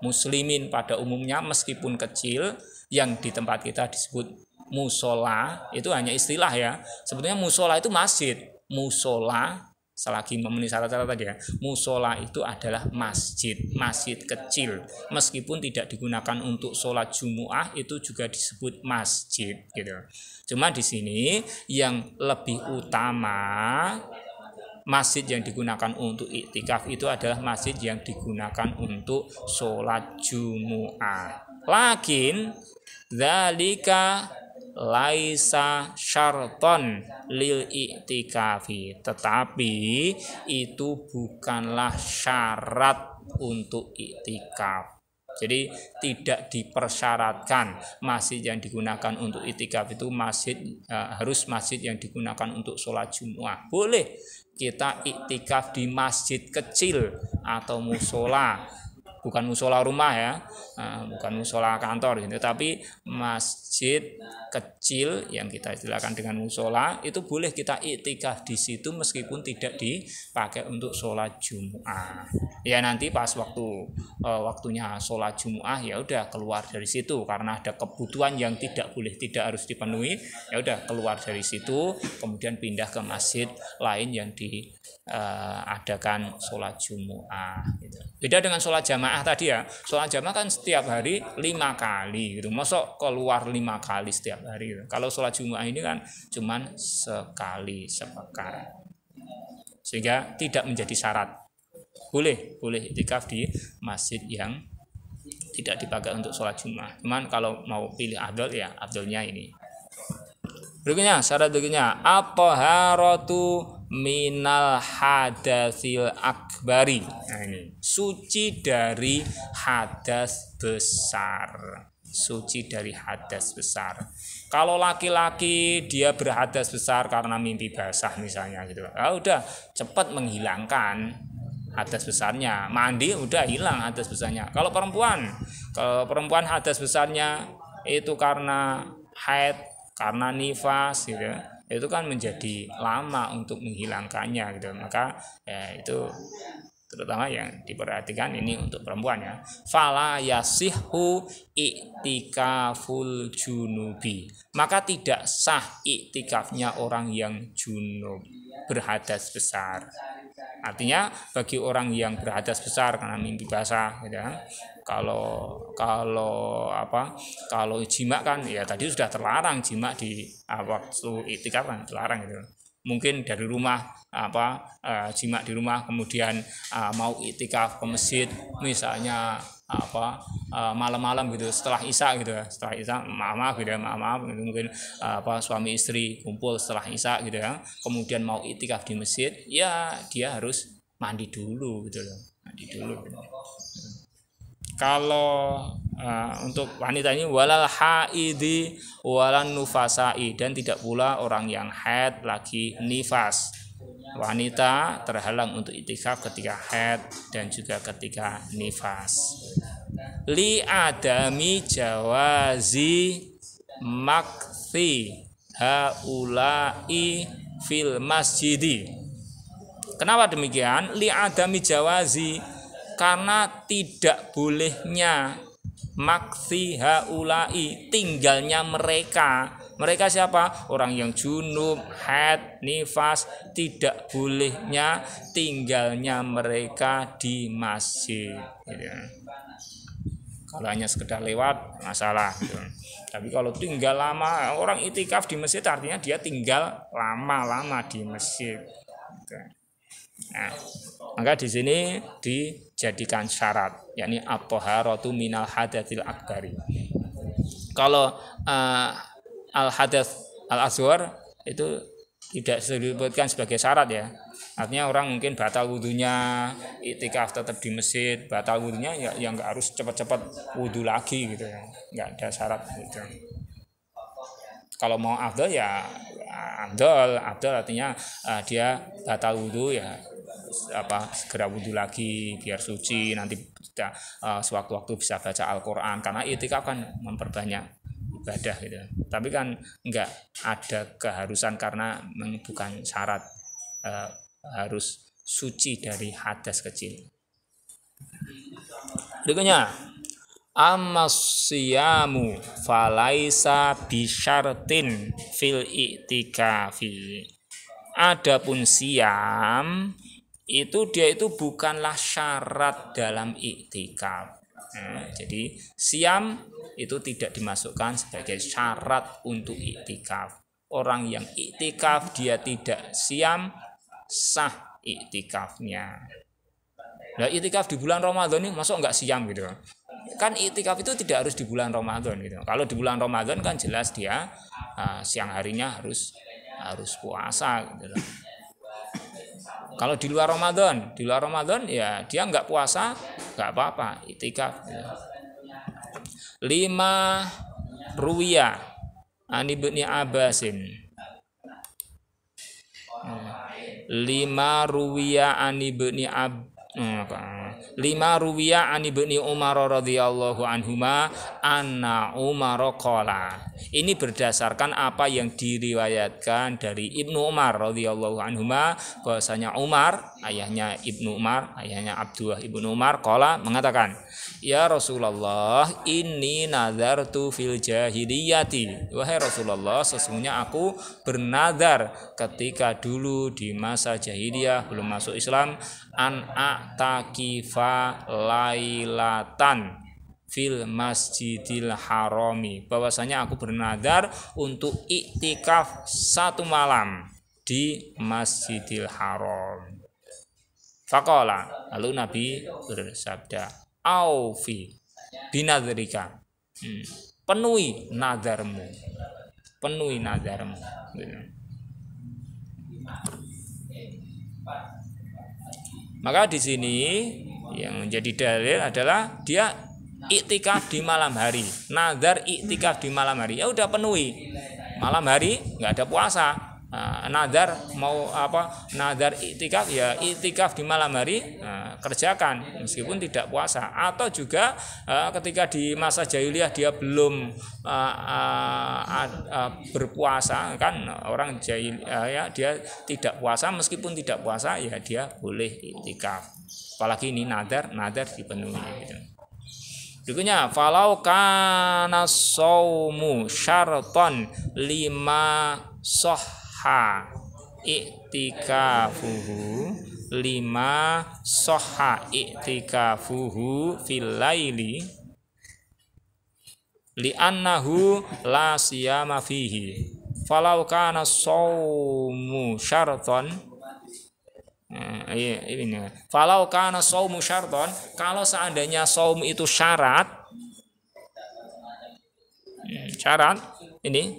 A: muslimin pada umumnya meskipun kecil, yang di tempat kita disebut musola itu hanya istilah ya. Sebetulnya musola itu masjid. Musola selagi memenuhi syarat-syarat tadi ya, musola itu adalah masjid kecil, meskipun tidak digunakan untuk sholat jumu'ah itu juga disebut masjid gitu. Cuma di sini yang lebih utama masjid yang digunakan untuk iktikaf itu adalah masjid yang digunakan untuk sholat jumu'ah. Lakin dzalika laisa syarton lil iktikafi, tetapi itu bukanlah syarat untuk iktikaf. Jadi tidak dipersyaratkan masjid yang digunakan untuk iktikaf itu harus masjid yang digunakan untuk sholat jumu'ah. Boleh kita iktikaf di masjid kecil atau musola bukan musola rumah ya, bukan musola kantor gitu, tapi masjid kecil yang kita istilahkan dengan musola, itu boleh kita iktikaf di situ meskipun tidak dipakai untuk sholat Jumat. Ya nanti pas waktunya sholat Jumat ya udah keluar dari situ, karena ada kebutuhan yang tidak harus dipenuhi, ya udah keluar dari situ, kemudian pindah ke masjid lain yang diadakan sholat Jumat gitu. Beda dengan sholat jamaah tadi ya, sholat jamaah kan setiap hari 5 kali gitu, masuk keluar 5 kali setiap hari gitu. Kalau sholat Jumat ini kan cuman sekali sepekan, sehingga tidak menjadi syarat. Boleh iktikaf di masjid yang tidak dipakai untuk sholat Jumat. Cuman kalau mau pilih afdal ya afdalnya ini. Berikutnya, syarat berikutnya, at-thaharatu minal hadatsil akbari. Nah ini, suci dari hadas besar. Suci dari hadas besar. Kalau laki-laki dia berhadas besar karena mimpi basah misalnya gitu. Ya udah cepat menghilangkan hadas besarnya. Mandi udah hilang hadas besarnya. Kalau perempuan hadas besarnya itu karena haid, karena nifas gitu, itu kan menjadi lama untuk menghilangkannya gitu. Maka ya itu terutama yang diperhatikan ini untuk perempuan ya. Fala yasihhu iktikaful junubi, maka tidak sah iktikafnya orang yang junub berhadas besar. Artinya bagi orang yang berhadas besar karena mimpi basah gitu kan, kalau jima kan ya tadi sudah terlarang, jima di waktu iktikaf kan terlarang gitu. Mungkin dari rumah jima di rumah, kemudian mau iktikaf ke masjid misalnya malam-malam gitu, setelah isya gitu, maaf gitu, mungkin suami istri kumpul setelah isya gitu ya, kemudian mau iktikaf di masjid, ya dia harus mandi dulu gitu loh, Kalau untuk wanita ini walal haidi walan nufasai, dan tidak pula orang yang haid lagi nifas. Wanita terhalang untuk iktikaf ketika haid dan juga ketika nifas. Li adami jawazi makthi haulai fil masjidi. Kenapa demikian? Li adami jawazi, karena tidak bolehnya maksi haulai, tinggalnya mereka. Mereka siapa? Orang yang junub, haid, nifas, tidak bolehnya tinggalnya mereka di masjid gitu. Kalau hanya sekedar lewat masalah gitu. Tapi kalau tinggal lama, orang iktikaf di masjid artinya dia tinggal lama-lama di masjid gitu. Nah, maka di sini dijadikan syarat, yakni at-thaharatu minal hadatsil akbari. Kalau al-hadath al-asghar itu tidak disebutkan sebagai syarat ya. Artinya orang mungkin batal wudunya, iktikaf tetap di masjid, batal wudunya ya enggak harus cepat-cepat wudu lagi gitu ya. Enggak ada syarat gitu. Kalau mau afdal ya afdal artinya dia batal wudu ya segera wudu lagi biar suci, nanti kita sewaktu-waktu bisa baca Al-Qur'an, karena iktikaf kan memperbanyak ibadah gitu. Tapi kan enggak ada keharusan karena bukan syarat harus suci dari hadas kecil. Berikutnya, amasiyamu falaisa bisyartin fil i'tikafi. Adapun siam dia itu bukanlah syarat dalam iktikaf. Jadi siam itu tidak dimasukkan sebagai syarat untuk iktikaf. Orang yang iktikaf dia tidak siam, sah iktikafnya. Nah, iktikaf di bulan Ramadan ini masuk enggak siam gitu. Kan iktikaf itu tidak harus di bulan Ramadan gitu. Kalau di bulan Ramadan kan jelas dia siang harinya harus puasa gitu. Kalau di luar Ramadan ya dia enggak puasa, enggak apa-apa, iktikaf gitu. 5 ruwiya an ibni Abbasin. 5 ruwiya an ibni Lima ruwiya an Ibni Umar radhiyallahu anhuma anna Umar qala. Ini berdasarkan apa yang diriwayatkan dari Ibnu Umar radhiyallahu anhuma, bahwasanya Umar, ayahnya Ibnu Umar, ayahnya Abdullah Ibnu Umar qala mengatakan, "Ya Rasulullah, inni nadartu fil jahiliyati." Wahai Rasulullah, sesungguhnya aku bernadar ketika dulu di masa jahiliyah belum masuk Islam, an a'takifa lailatan fil masjidil harami, bahwasanya aku bernadar untuk iktikaf satu malam di Masjidil Haram. Faqala, lalu Nabi bersabda, aufi binadrika, penuhi nadarmu, penuhi nadarmu. Maka di sini yang menjadi dalil adalah dia iktikaf di malam hari, nazar iktikaf di malam hari, ya udah penuhi. Malam hari nggak ada puasa. Nazar mau apa? Nazar iktikaf ya iktikaf di malam hari, kerjakan meskipun tidak puasa. Atau juga ketika di masa jahiliyah dia belum berpuasa, kan orang jahil ya dia tidak puasa, meskipun tidak puasa ya dia boleh iktikaf. Apalagi ini nazar dipenuhi gitu. Berikutnya, falau kana saumu syarton lima soha iktikafuhu lima soha iktikafuhu fil laili li'annahu la siyama fihi. Falau kana saumu syarton, ini. Falau kana saumu syarton, kalau seandainya saum itu syarat, ini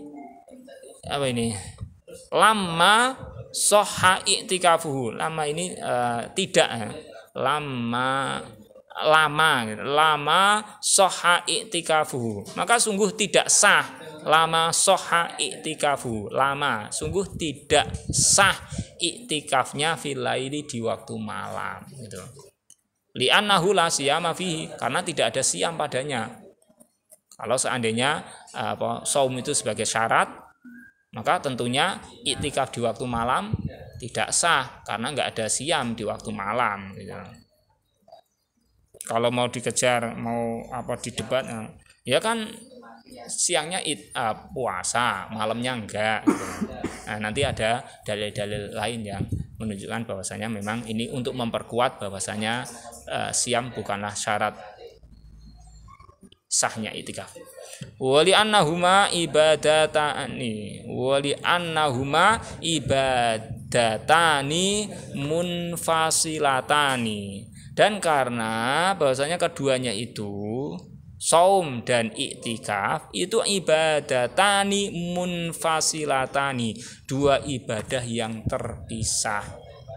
A: apa ini? Lama soha iktikafuhu. Lama ini tidak lama soha iktikafuhu. Maka sungguh tidak sah. Lama soha iktikafu, lama sungguh tidak sah iktikafnya fil laili di waktu malam gitu. Li'annahu la siyama fihi, karena tidak ada siam padanya. Kalau seandainya saum itu sebagai syarat, maka tentunya iktikaf di waktu malam tidak sah karena nggak ada siam di waktu malam gitu. Kalau mau dikejar, mau didebat, ya kan siangnya puasa, malamnya enggak gitu. Nah, nanti ada dalil-dalil lain yang menunjukkan bahwasanya memang ini untuk memperkuat bahwasanya siam bukanlah syarat sahnya iktikaf. Wali annahuma ibadatani munfasilatani, dan karena bahwasanya keduanya itu saum dan iktikaf itu ibadatani munfasilatani, dua ibadah yang terpisah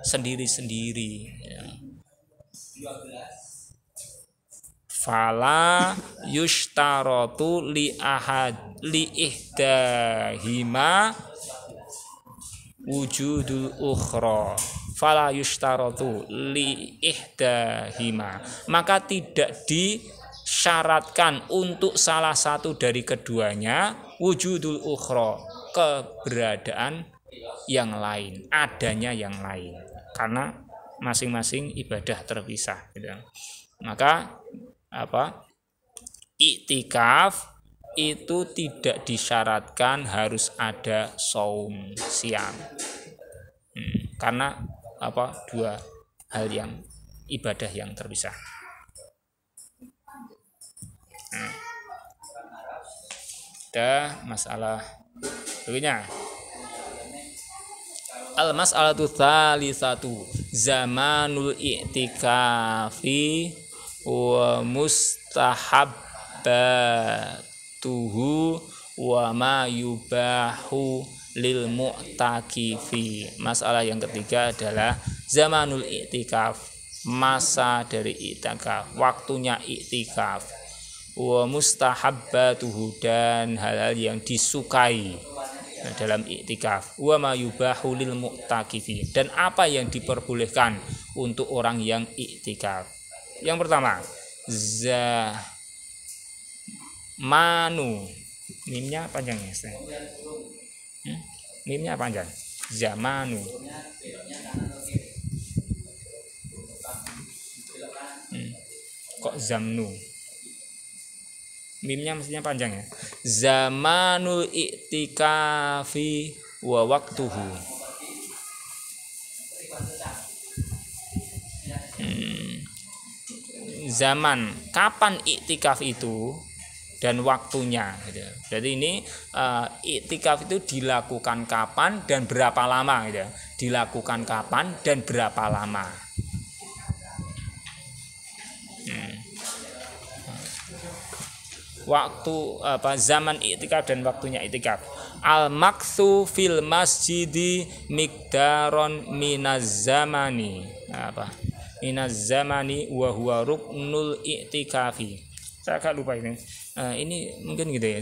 A: sendiri-sendiri. Fala yushtaratu li ihdahima wujudul ukhra. Fala yushtaratu li ihdahima, maka tidak disyaratkan untuk salah satu dari keduanya wujudul ukhra, keberadaan yang lain, adanya yang lain, karena masing-masing ibadah terpisah gitu. Maka iktikaf itu tidak disyaratkan harus ada saum siang, karena dua hal yang ibadah yang terpisah. Ada masalah berikutnya. Al-mas'alatu tsalisatu zamanul i'tikafi wa mustahabbatuhu wa ma yubahu lil mu'takifi. Masalah yang ketiga adalah zamanul i'tikaf, masa dari i'tikaf, waktunya i'tikaf. Wa mustahabbatuhu, dan hal-hal yang disukai dalam i'tikaf. Wa ma yubahu lil mu'takifi, dan apa yang diperbolehkan untuk orang yang i'tikaf. Yang pertama, zamanu. Mimnya panjang ya, mimnya panjang. Zamanu. Kok zamnu? Mimnya mestinya panjang ya. Zamanul i'tikafi wa waktuhu. Zaman kapan iktikaf itu dan waktunya gitu. Jadi ini iktikaf itu dilakukan kapan dan berapa lama gitu. Dilakukan kapan dan berapa lama. Waktu zaman iktikaf dan waktunya iktikaf. Al maksu fil masjidi miqdaron minaz zamani. Minaz zamani wa huwa ruknul iktikafi. Saya agak lupa ini. Ini mungkin gitu ya.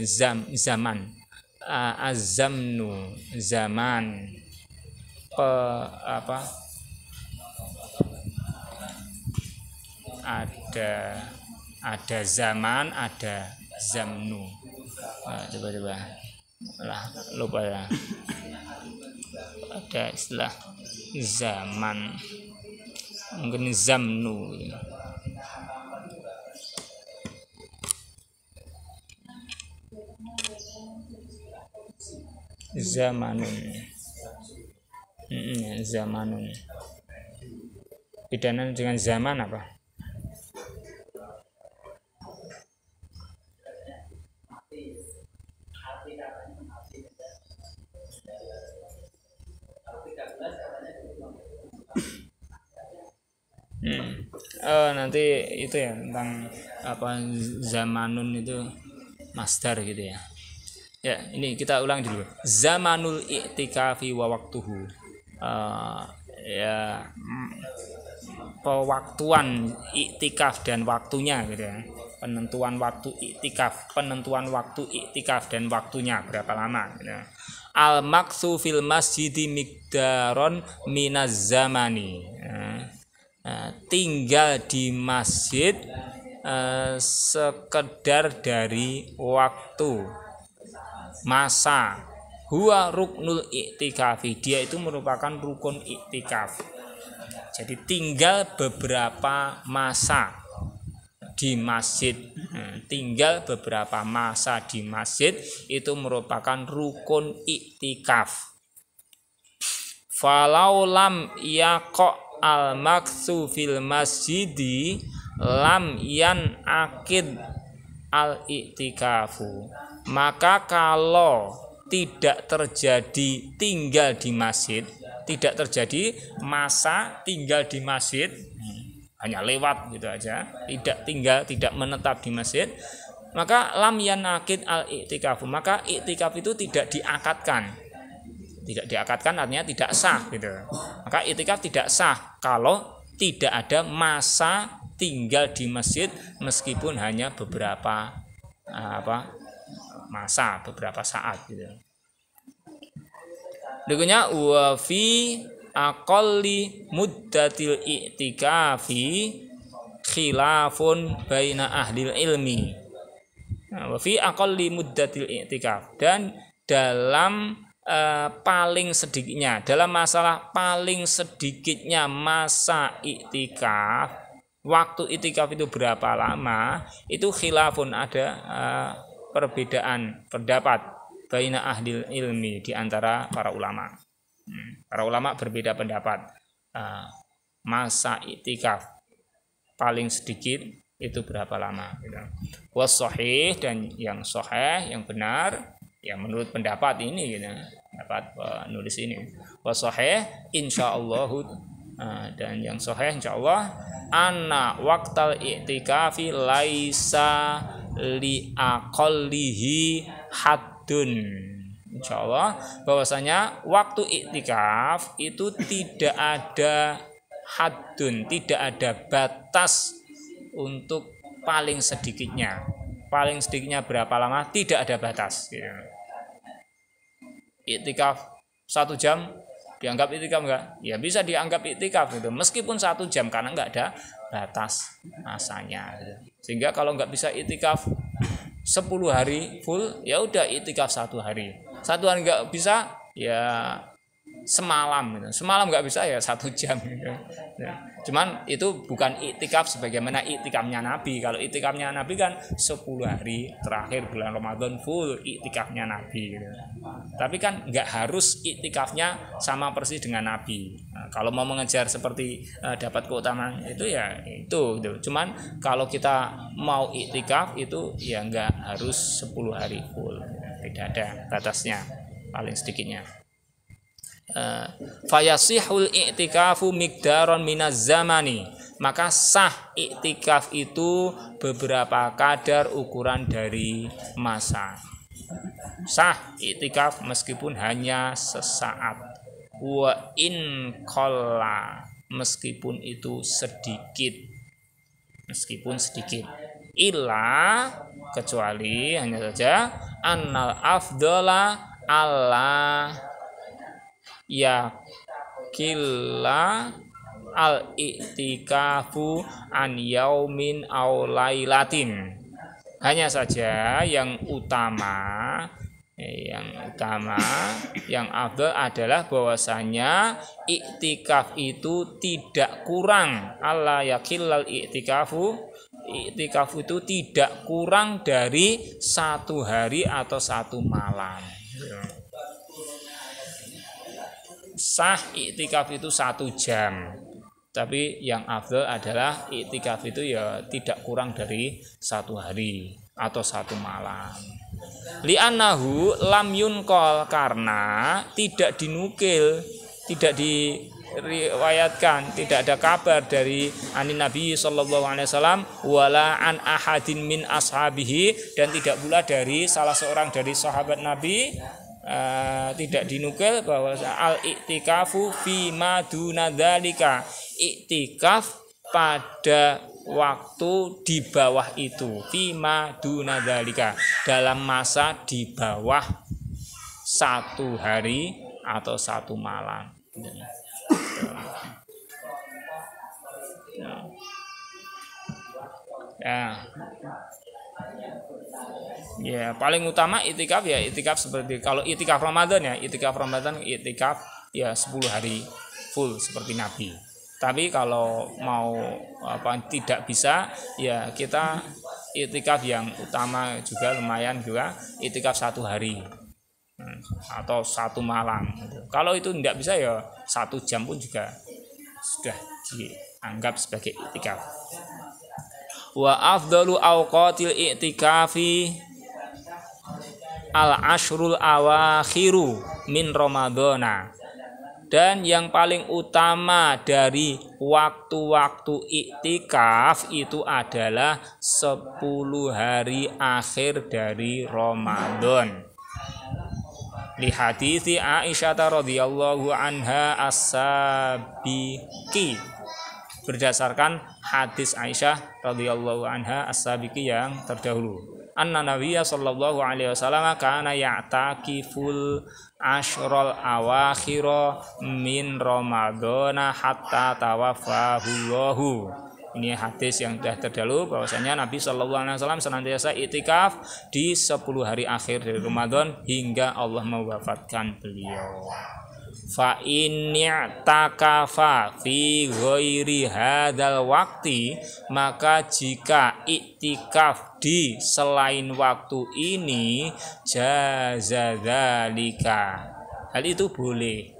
A: Zaman. Azamnu zaman. Ada zaman, ada zamnu. Coba lah, lupa ya. Ada istilah zaman, mungkin zamnu. Zamanun. Zamanun. Bedanya dengan zaman apa? Nanti itu ya tentang zamanun itu masdar gitu ya. Ya, ini kita ulang dulu. Zamanul i'tikafi wa waktuhu. Pewaktuan iktikaf dan waktunya gitu ya. Penentuan waktu iktikaf dan waktunya berapa lama gitu. Al maksu fil masjidi miqdaron minaz zamani. Tinggal di masjid sekedar dari waktu, masa. Huwa ruknul iktikafi, dia itu merupakan rukun iktikaf. Jadi tinggal beberapa masa di masjid. Tinggal beberapa masa di masjid itu merupakan rukun iktikaf. Falau lam yaqa al maksu fil masjidi lam yan akid al iktikafu. Maka kalau tidak terjadi tinggal di masjid, tidak terjadi masa tinggal di masjid, hanya lewat gitu aja, tidak menetap di masjid, maka lam yan akid al iktikafu, maka iktikaf itu tidak diakatkan. Tidak diakatkan artinya tidak sah gitu. Maka iktikaf tidak sah kalau tidak ada masa tinggal di masjid meskipun hanya beberapa masa, beberapa saat gitu. Berikutnya wa fi aqalli muddatil i'tikafi khilafun baina ahlil ilmi. Wa fi aqalli muddatil i'tikaf, dan dalam paling sedikitnya, dalam masalah paling sedikitnya masa iktikaf, waktu iktikaf itu berapa lama, itu khilafun, ada perbedaan pendapat baina ahlil ilmi, di antara para ulama. Para ulama berbeda pendapat masa iktikaf paling sedikit itu berapa lama gitu. Was sahih, dan yang sahih, yang benar, ya menurut pendapat ini gitu, pendapat penulis ini, wasahih insyaallah, dan yang sahih insyaallah, anna waqtal i'tikafi laisa li aqallihi haddun. Insyaallah bahwasanya waktu i'tikaf itu tidak ada haddun, tidak ada batas untuk paling sedikitnya. Paling sedikitnya berapa lama tidak ada batas gitu. Iktikaf 1 jam Dianggap iktikaf enggak? Ya bisa dianggap iktikaf gitu. Meskipun 1 jam karena enggak ada batas masanya. Gitu. Sehingga kalau enggak bisa iktikaf 10 hari full, ya udah iktikaf 1 hari. 1 hari enggak bisa, ya semalam gitu. Semalam nggak bisa ya 1 jam gitu. Ya. Cuman itu bukan iktikaf sebagaimana iktikafnya Nabi. Kalau iktikafnya Nabi kan 10 hari terakhir bulan Ramadan full iktikafnya Nabi gitu. Tapi kan nggak harus iktikafnya sama persis dengan Nabi. Nah, kalau mau mengejar seperti dapat keutamaan itu ya itu gitu. Cuman kalau kita mau iktikaf itu ya nggak harus 10 hari full. Tidak ada batasnya, paling sedikitnya. Fayasihul i'tikafu miqdaron minaz zamani, maka sah i'tikaf itu beberapa kadar ukuran dari masa. Sah i'tikaf meskipun hanya sesaat. Wa in qalla, meskipun itu sedikit. Meskipun sedikit. Illa, kecuali hanya saja annal afdala Allah ya killa al i'tikafu an yaumin aw lailatin. Hanya saja yang utama yang afdal adalah bahwasanya i'tikaf itu tidak kurang, Allah ya killal i'tikafu itu tidak kurang dari 1 hari atau 1 malam. Sah iktikaf itu 1 jam, tapi yang afdal adalah iktikaf itu ya tidak kurang dari 1 hari atau 1 malam. Li'annahu lam yunqal, karena tidak dinukil, tidak diriwayatkan, tidak ada kabar dari anin Nabi sallallahu alaihi wasallam wala an ahadin min ashabihi, dan tidak pula dari salah seorang dari sahabat Nabi. Tidak dinukil bahwa al-i'tikafu fi ma duna dzalika, i'tikaf pada waktu di bawah itu, fi ma duna dzalika, dalam masa di bawah 1 hari atau 1 malam. Ya, paling utama itikaf ya itikaf seperti kalau itikaf Ramadan ya itikaf 10 hari full seperti Nabi. Tapi kalau mau tidak bisa ya kita itikaf yang utama juga lumayan juga itikaf 1 hari atau 1 malam. Kalau itu tidak bisa ya 1 jam pun juga sudah dianggap sebagai itikaf. Wa afdalu awqatil i'tikafi al-ashrul awakhiru min Ramadana, dan yang paling utama dari waktu-waktu i'tikaf itu adalah 10 hari akhir dari Ramadan. Li hadithi Aisyah radhiyallahu anha as-sabiqi, berdasarkan hadis Aisyah radhiyallahu anha as-sabiqi yang terdahulu. Anna Nabiyya sallallahu alaihi wasallam kana ya'takiful ashrul awakhira min Ramadana hatta tawaffahullahu. Ini hadis yang sudah terdahulu bahwasanya Nabi sallallahu alaihi wasallam senantiasa iktikaf di 10 hari akhir dari Ramadan hingga Allah mewafatkan beliau. Fa inni takafa fi ghairi hadzal waqti, maka jika iktikaf di selain waktu ini jazadzalika, hal itu boleh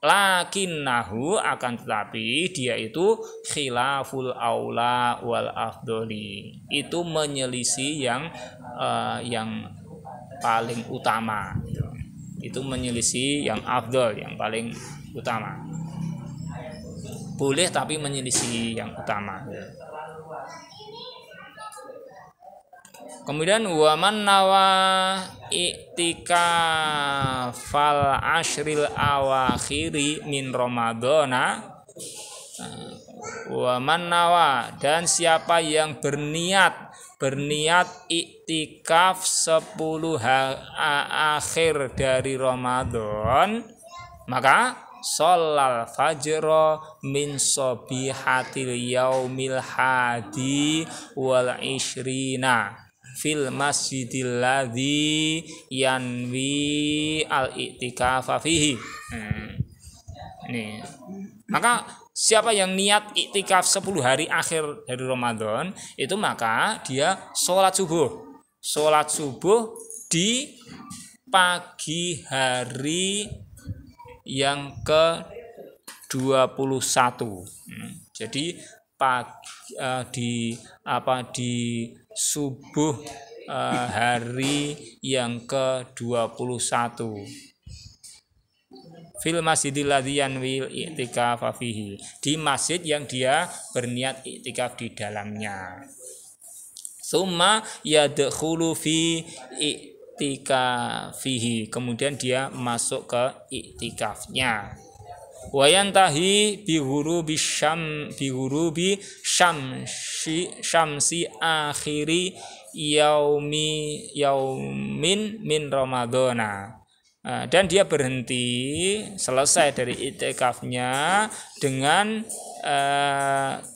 A: lakinnahu, akan tetapi dia itu khilaful aula wal afdoli, itu menyelisih yang paling utama, itu menyelisih yang afdol, yang paling utama. Boleh tapi menyelisih yang utama. Kemudian waman nawa i'tikafal ashril awakhiri min Ramadana, waman nawa, dan siapa yang berniat iktikaf 10 hari akhir dari Ramadan, Maka sholal fajro min sobihatil yaumil hadi wal ishrina fil masjidil ladzi yanwi al i'tikafa fihi. Ini. Maka siapa yang niat iktikaf 10 hari akhir dari Ramadan itu maka dia sholat subuh di pagi hari yang ke-21. Jadi di subuh hari yang ke-21. Fil masjidil ladzi yanwil i'tikafa fihi, di masjid yang dia berniat iktikaf di dalamnya. Summa yadkhulu fi i'tikafihi, kemudian dia masuk ke iktikafnya. Wa yantahi bi ghurubi syamsi akhiri yaumin min ramadhana. Dan dia berhenti selesai dari iktikafnya dengan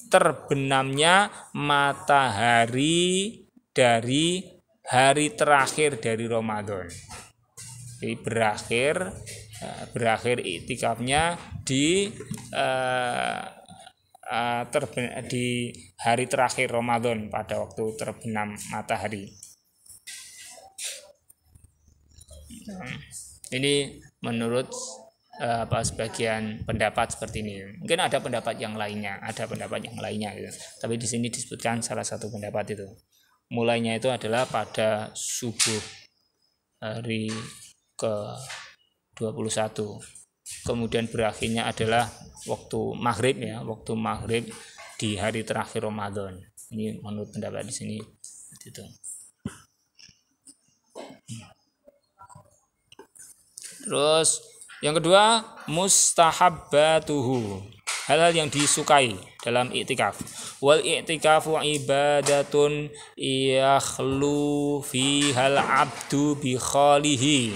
A: terbenamnya matahari dari hari terakhir dari Ramadan. Jadi berakhir iktikafnya di hari terakhir Ramadan pada waktu terbenam matahari. Ini menurut sebagian pendapat seperti ini. Mungkin ada pendapat yang lainnya, gitu. Tapi di sini disebutkan salah satu pendapat itu. Mulainya itu adalah pada subuh hari ke-21. Kemudian berakhirnya adalah waktu maghrib di hari terakhir Ramadan. Ini menurut pendapat di sini itu. Terus yang kedua, mustahabbatuhu, hal-hal yang disukai dalam iktikaf. Wal i'tikafu ibadatun yakhlu fihal abdu bi khalihi.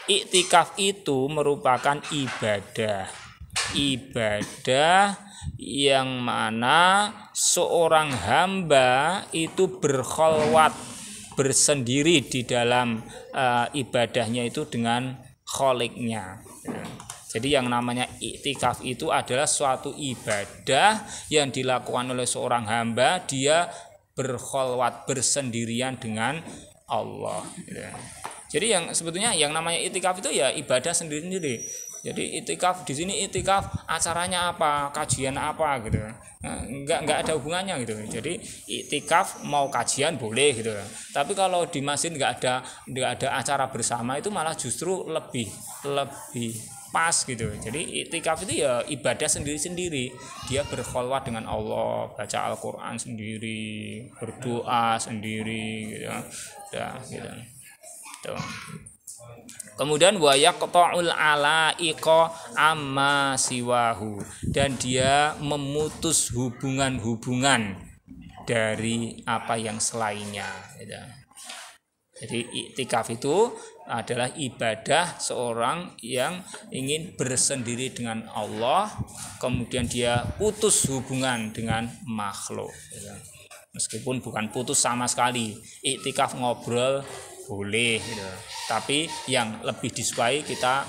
A: Iktikaf itu merupakan ibadah yang mana seorang hamba itu berkholwat, bersendiri di dalam ibadahnya itu dengan kholiknya. Jadi yang namanya iktikaf itu adalah suatu ibadah yang dilakukan oleh seorang hamba, dia berkholwat, bersendirian dengan Allah. Jadi yang sebetulnya yang namanya iktikaf itu ya ibadah sendiri-sendiri. Jadi iktikaf di sini iktikaf acaranya apa, kajian apa gitu. Nah, enggak ada hubungannya gitu. Jadi iktikaf mau kajian boleh gitu. Tapi kalau di masjid enggak ada acara bersama itu malah justru lebih pas gitu. Jadi iktikaf itu ya ibadah sendiri-sendiri. Dia berkholwat dengan Allah, baca Al-Qur'an sendiri, berdoa sendiri gitu. Ya, gitu. Tuh. Kemudian wa yaqta'ul alaiqa amma siwahu, dan dia memutus hubungan-hubungan dari apa yang selainnya gitu. Jadi iktikaf itu adalah ibadah seorang yang ingin bersendiri dengan Allah, kemudian dia putus hubungan dengan makhluk gitu. Meskipun bukan putus sama sekali, iktikaf ngobrol boleh gitu. Tapi yang lebih disukai kita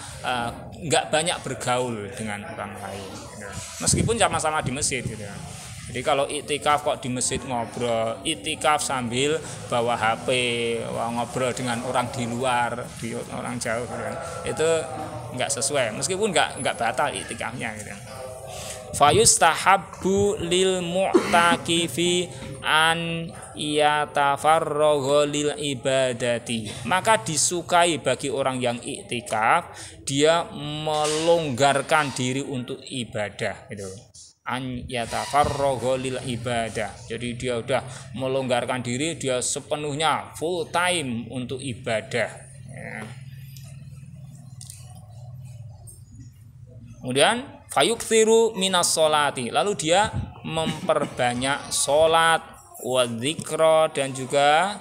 A: nggak banyak bergaul dengan orang lain gitu. Meskipun sama-sama di masjid gitu. Jadi kalau iktikaf kok di masjid ngobrol, iktikaf sambil bawa HP, ngobrol dengan orang di luar, orang jauh gitu. Itu nggak sesuai. Meskipun nggak batal iktikafnya gitu. Fayustahabbu lil mu'takifi an yatafarragha lil ibadati. Maka disukai bagi orang yang iktikaf, dia melonggarkan diri untuk ibadah gitu. An yatafarragha lil ibadah. Jadi dia udah melonggarkan diri, dia sepenuhnya full time untuk ibadah ya. Kemudian fayukthiru minas sholati, lalu dia memperbanyak sholat, wa dzikra, dan juga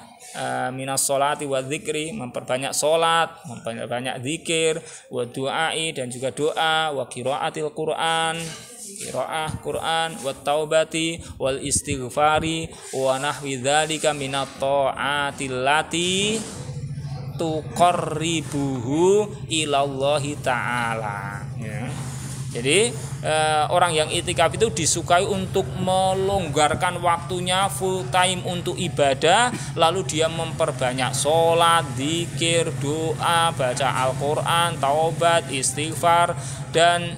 A: minas sholati wa dzikri, memperbanyak salat, memperbanyak zikir, wa du'ai, dan juga doa, wa qiraatil Qur'an, qiraah Quran, wa taubati wal istighfari wa nahwi dzalika minat ta'atil lati tuqarribuhu ilallahi ta'ala, ya. Jadi orang yang iktikaf itu disukai untuk melonggarkan waktunya full time untuk ibadah, lalu dia memperbanyak sholat, zikir, doa, baca Al-Quran, taubat, istighfar, dan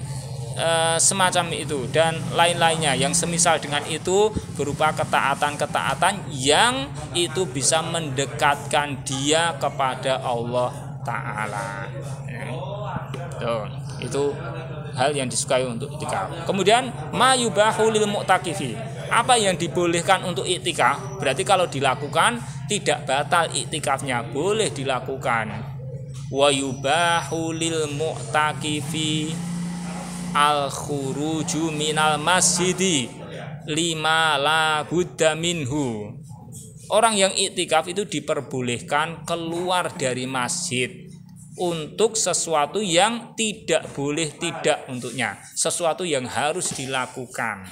A: semacam itu, dan lain-lainnya yang semisal dengan itu, berupa ketaatan-ketaatan yang itu bisa mendekatkan dia kepada Allah Ta'ala. Itu hal yang disukai untuk iktikaf. Kemudian mayubahu lil mu'takifi, apa yang dibolehkan untuk iktikaf, berarti kalau dilakukan tidak batal iktikafnya, boleh dilakukan. Wa yubahu lil mu'takifi al khuruju minal masjidi lima la budda minhu. Orang yang iktikaf itu diperbolehkan keluar dari masjid untuk sesuatu yang tidak boleh tidak untuknya, sesuatu yang harus dilakukan.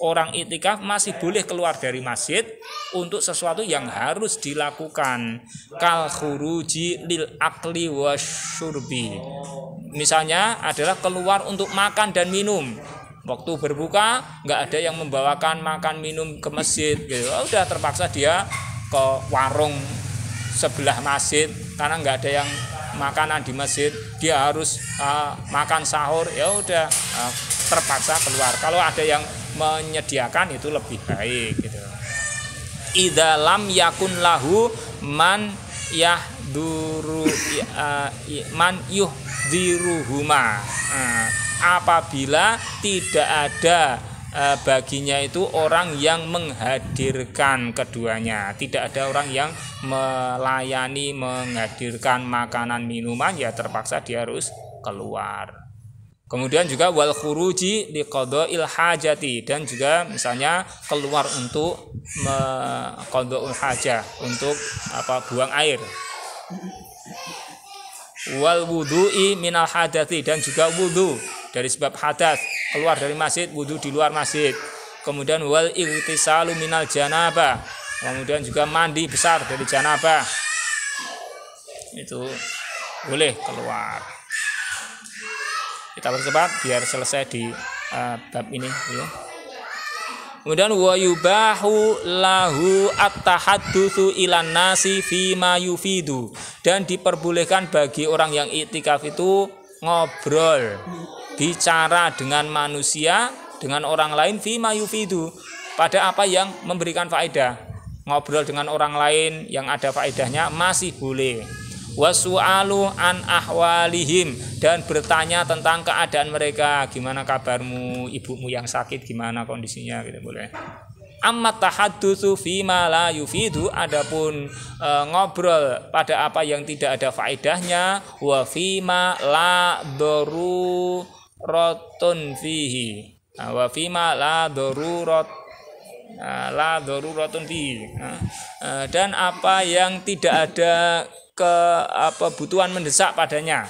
A: Orang iktikaf masih boleh keluar dari masjid untuk sesuatu yang harus dilakukan. Kal khuruji lil akli wasyurbi, misalnya adalah keluar untuk makan dan minum. Waktu berbuka nggak ada yang membawakan makan minum ke masjid, gitu. Udah terpaksa dia ke warung sebelah masjid karena nggak ada yang makanan di masjid, dia harus makan sahur, ya udah terpaksa keluar. Kalau ada yang menyediakan itu lebih baik, gitu. Idza lam yakun lahu man yahduru man yuhdiruhuma, apabila tidak ada baginya itu orang yang menghadirkan keduanya, tidak ada orang yang melayani, menghadirkan makanan minuman, ya terpaksa dia harus keluar. Kemudian juga wal khuruji liqada'il hajati, dan juga misalnya keluar untuk qada'ul hajah, untuk buang air. Wal wudu'i minal hadati, dan juga wudu dari sebab hadas, keluar dari masjid, wudu di luar masjid. Kemudian wal igtisalu minal janabah, kemudian juga mandi besar dari janabah, itu boleh keluar. Kita percepat biar selesai di bab ini, ya. Kemudian wa yubahu lahu at-tahaddutsu ilan nasi fima yufidu, dan diperbolehkan bagi orang yang iktikaf itu ngobrol, bicara dengan manusia, dengan orang lain, fima yufidu, pada apa yang memberikan faedah. Ngobrol dengan orang lain yang ada faedahnya masih boleh. Wasu'alu an ahwalihim, dan bertanya tentang keadaan mereka, gimana kabarmu, ibumu yang sakit gimana kondisinya, gitu boleh. Amma tahaddutsu fima la yufidu, adapun ngobrol pada apa yang tidak ada faedahnya, wa fima la daruratun fihi, wa fima la daruratun fihi, dan apa yang tidak ada kebutuhan mendesak padanya,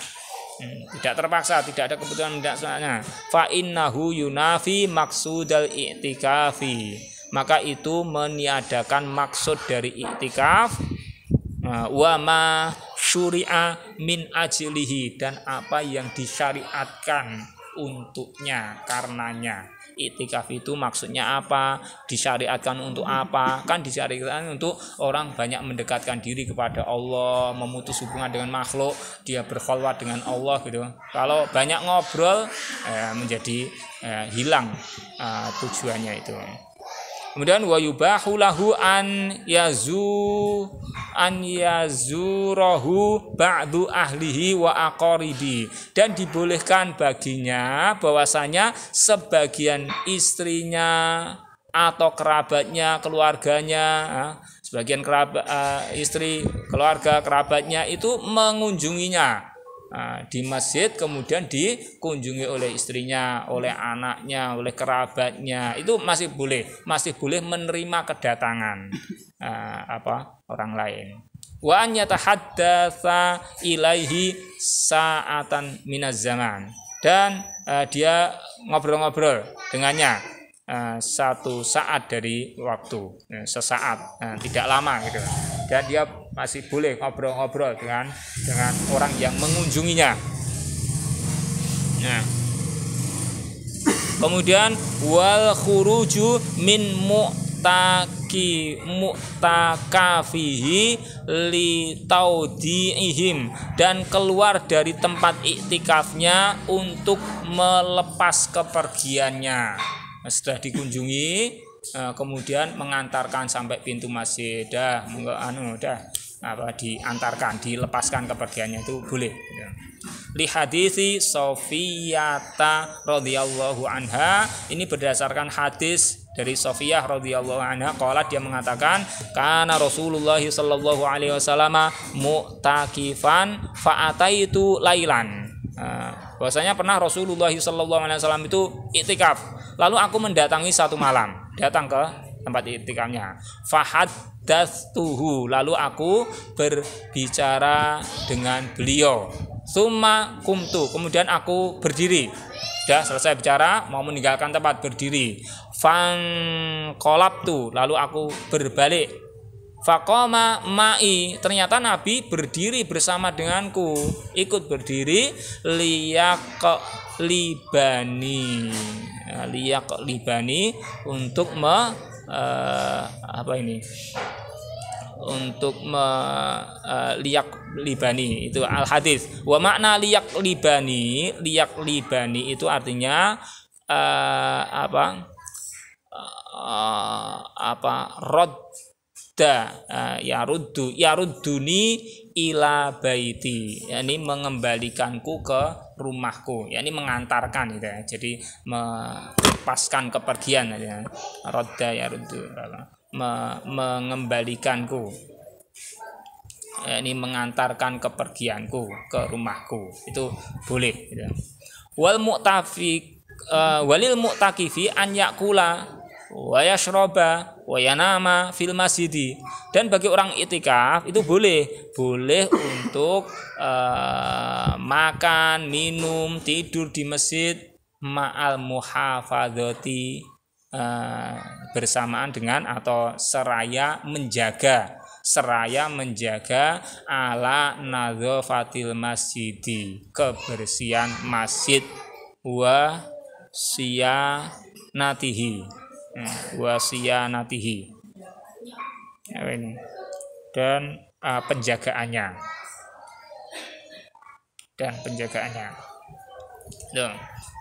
A: tidak terpaksa, tidak ada kebutuhan mendesaknya. Fa innahu yunafi maksudal i'tikafi, maka itu meniadakan maksud dari i'tikaf. Wa ma syuri'a min ajlihi, dan apa yang disyariatkan untuknya, karenanya. Iktikaf itu maksudnya apa, disyariatkan untuk apa? Kan disyariatkan untuk orang banyak mendekatkan diri kepada Allah, memutus hubungan dengan makhluk, dia berkholwat dengan Allah, gitu. Kalau banyak ngobrol menjadi hilang tujuannya itu. Kemudian wa yubahu lahu an yazurahu ba'du ahlihi wa aqaribi, dan dibolehkan baginya bahwasanya sebagian istrinya atau kerabatnya, keluarganya, sebagian istri, keluarga, kerabatnya itu mengunjunginya, di masjid kemudian dikunjungi oleh istrinya, oleh anaknya, oleh kerabatnya, itu masih boleh menerima kedatangan orang lain. Wa an yatahaddatsa ilaihi sa'atan minaz zaman, dan dia ngobrol-ngobrol dengannya satu saat dari waktu, sesaat, tidak lama gitu. Dan dia masih boleh ngobrol-ngobrol dengan orang yang mengunjunginya. Nah, kemudian wal khuruju min mu'takafihi li taudiihim, dan keluar dari tempat iktikafnya untuk melepas kepergiannya. Setelah dikunjungi kemudian mengantarkan sampai pintu masjid, diantarkan, dilepaskan kepergiannya, itu boleh. Li hadisi Sofiyata radhiyallahu anha, ini berdasarkan hadis dari Sofiyah radhiyallahu anha, qala, dia mengatakan, kana Rasulullah sallallahu alaihi wasallam mu'takifan fa'ataitu lailan. Bahwasanya pernah Rasulullah sallallahu alaihi wasallam itu iktikaf, lalu aku mendatangi satu malam, datang ke tempat iktikafnya. Fahaddatstuhu, lalu aku berbicara dengan beliau. Summa kumtu, kemudian aku berdiri. Sudah selesai bicara, mau meninggalkan tempat, berdiri. Fanqalabtu, lalu aku berbalik. Faqama ma'i, ternyata Nabi berdiri bersama denganku, ikut berdiri. Liyaqlibani, untuk liyaqlibani, itu al hadis. Wa makna liyaqlibani itu artinya yarudduni ila baiti, yakni mengembalikanku ke rumahku, yakni mengantarkan gitu ya. Jadi melepaskan kepergian ya. Radda yaruddu, mengembalikanku, yakni mengantarkan kepergianku ke rumahku, itu boleh gitu. Walil mu'takifi an yakula wa yashroba wa yanama fil masjidi, dan bagi orang itikaf itu boleh untuk makan, minum, tidur di masjid ma'al muhafadzati, bersamaan dengan atau seraya menjaga ala nadzafatil masjidi, kebersihan masjid, wa siyanatihi, dan penjagaannya.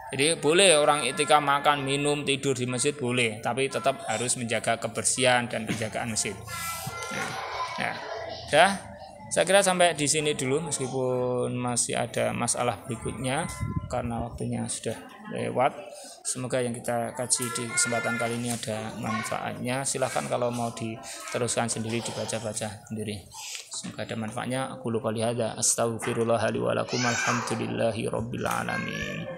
A: Jadi boleh orang itikaf makan, minum, tidur di masjid boleh, tapi tetap harus menjaga kebersihan dan penjagaan masjid. Saya kira sampai di sini dulu, meskipun masih ada masalah berikutnya karena waktunya sudah lewat. Semoga yang kita kaji di kesempatan kali ini ada manfaatnya. Silahkan kalau mau diteruskan sendiri, dibaca-baca sendiri. Semoga ada manfaatnya. Aku qouli hadza, astaghfirullah li wa lakum, alhamdulillahi rabbil alamin.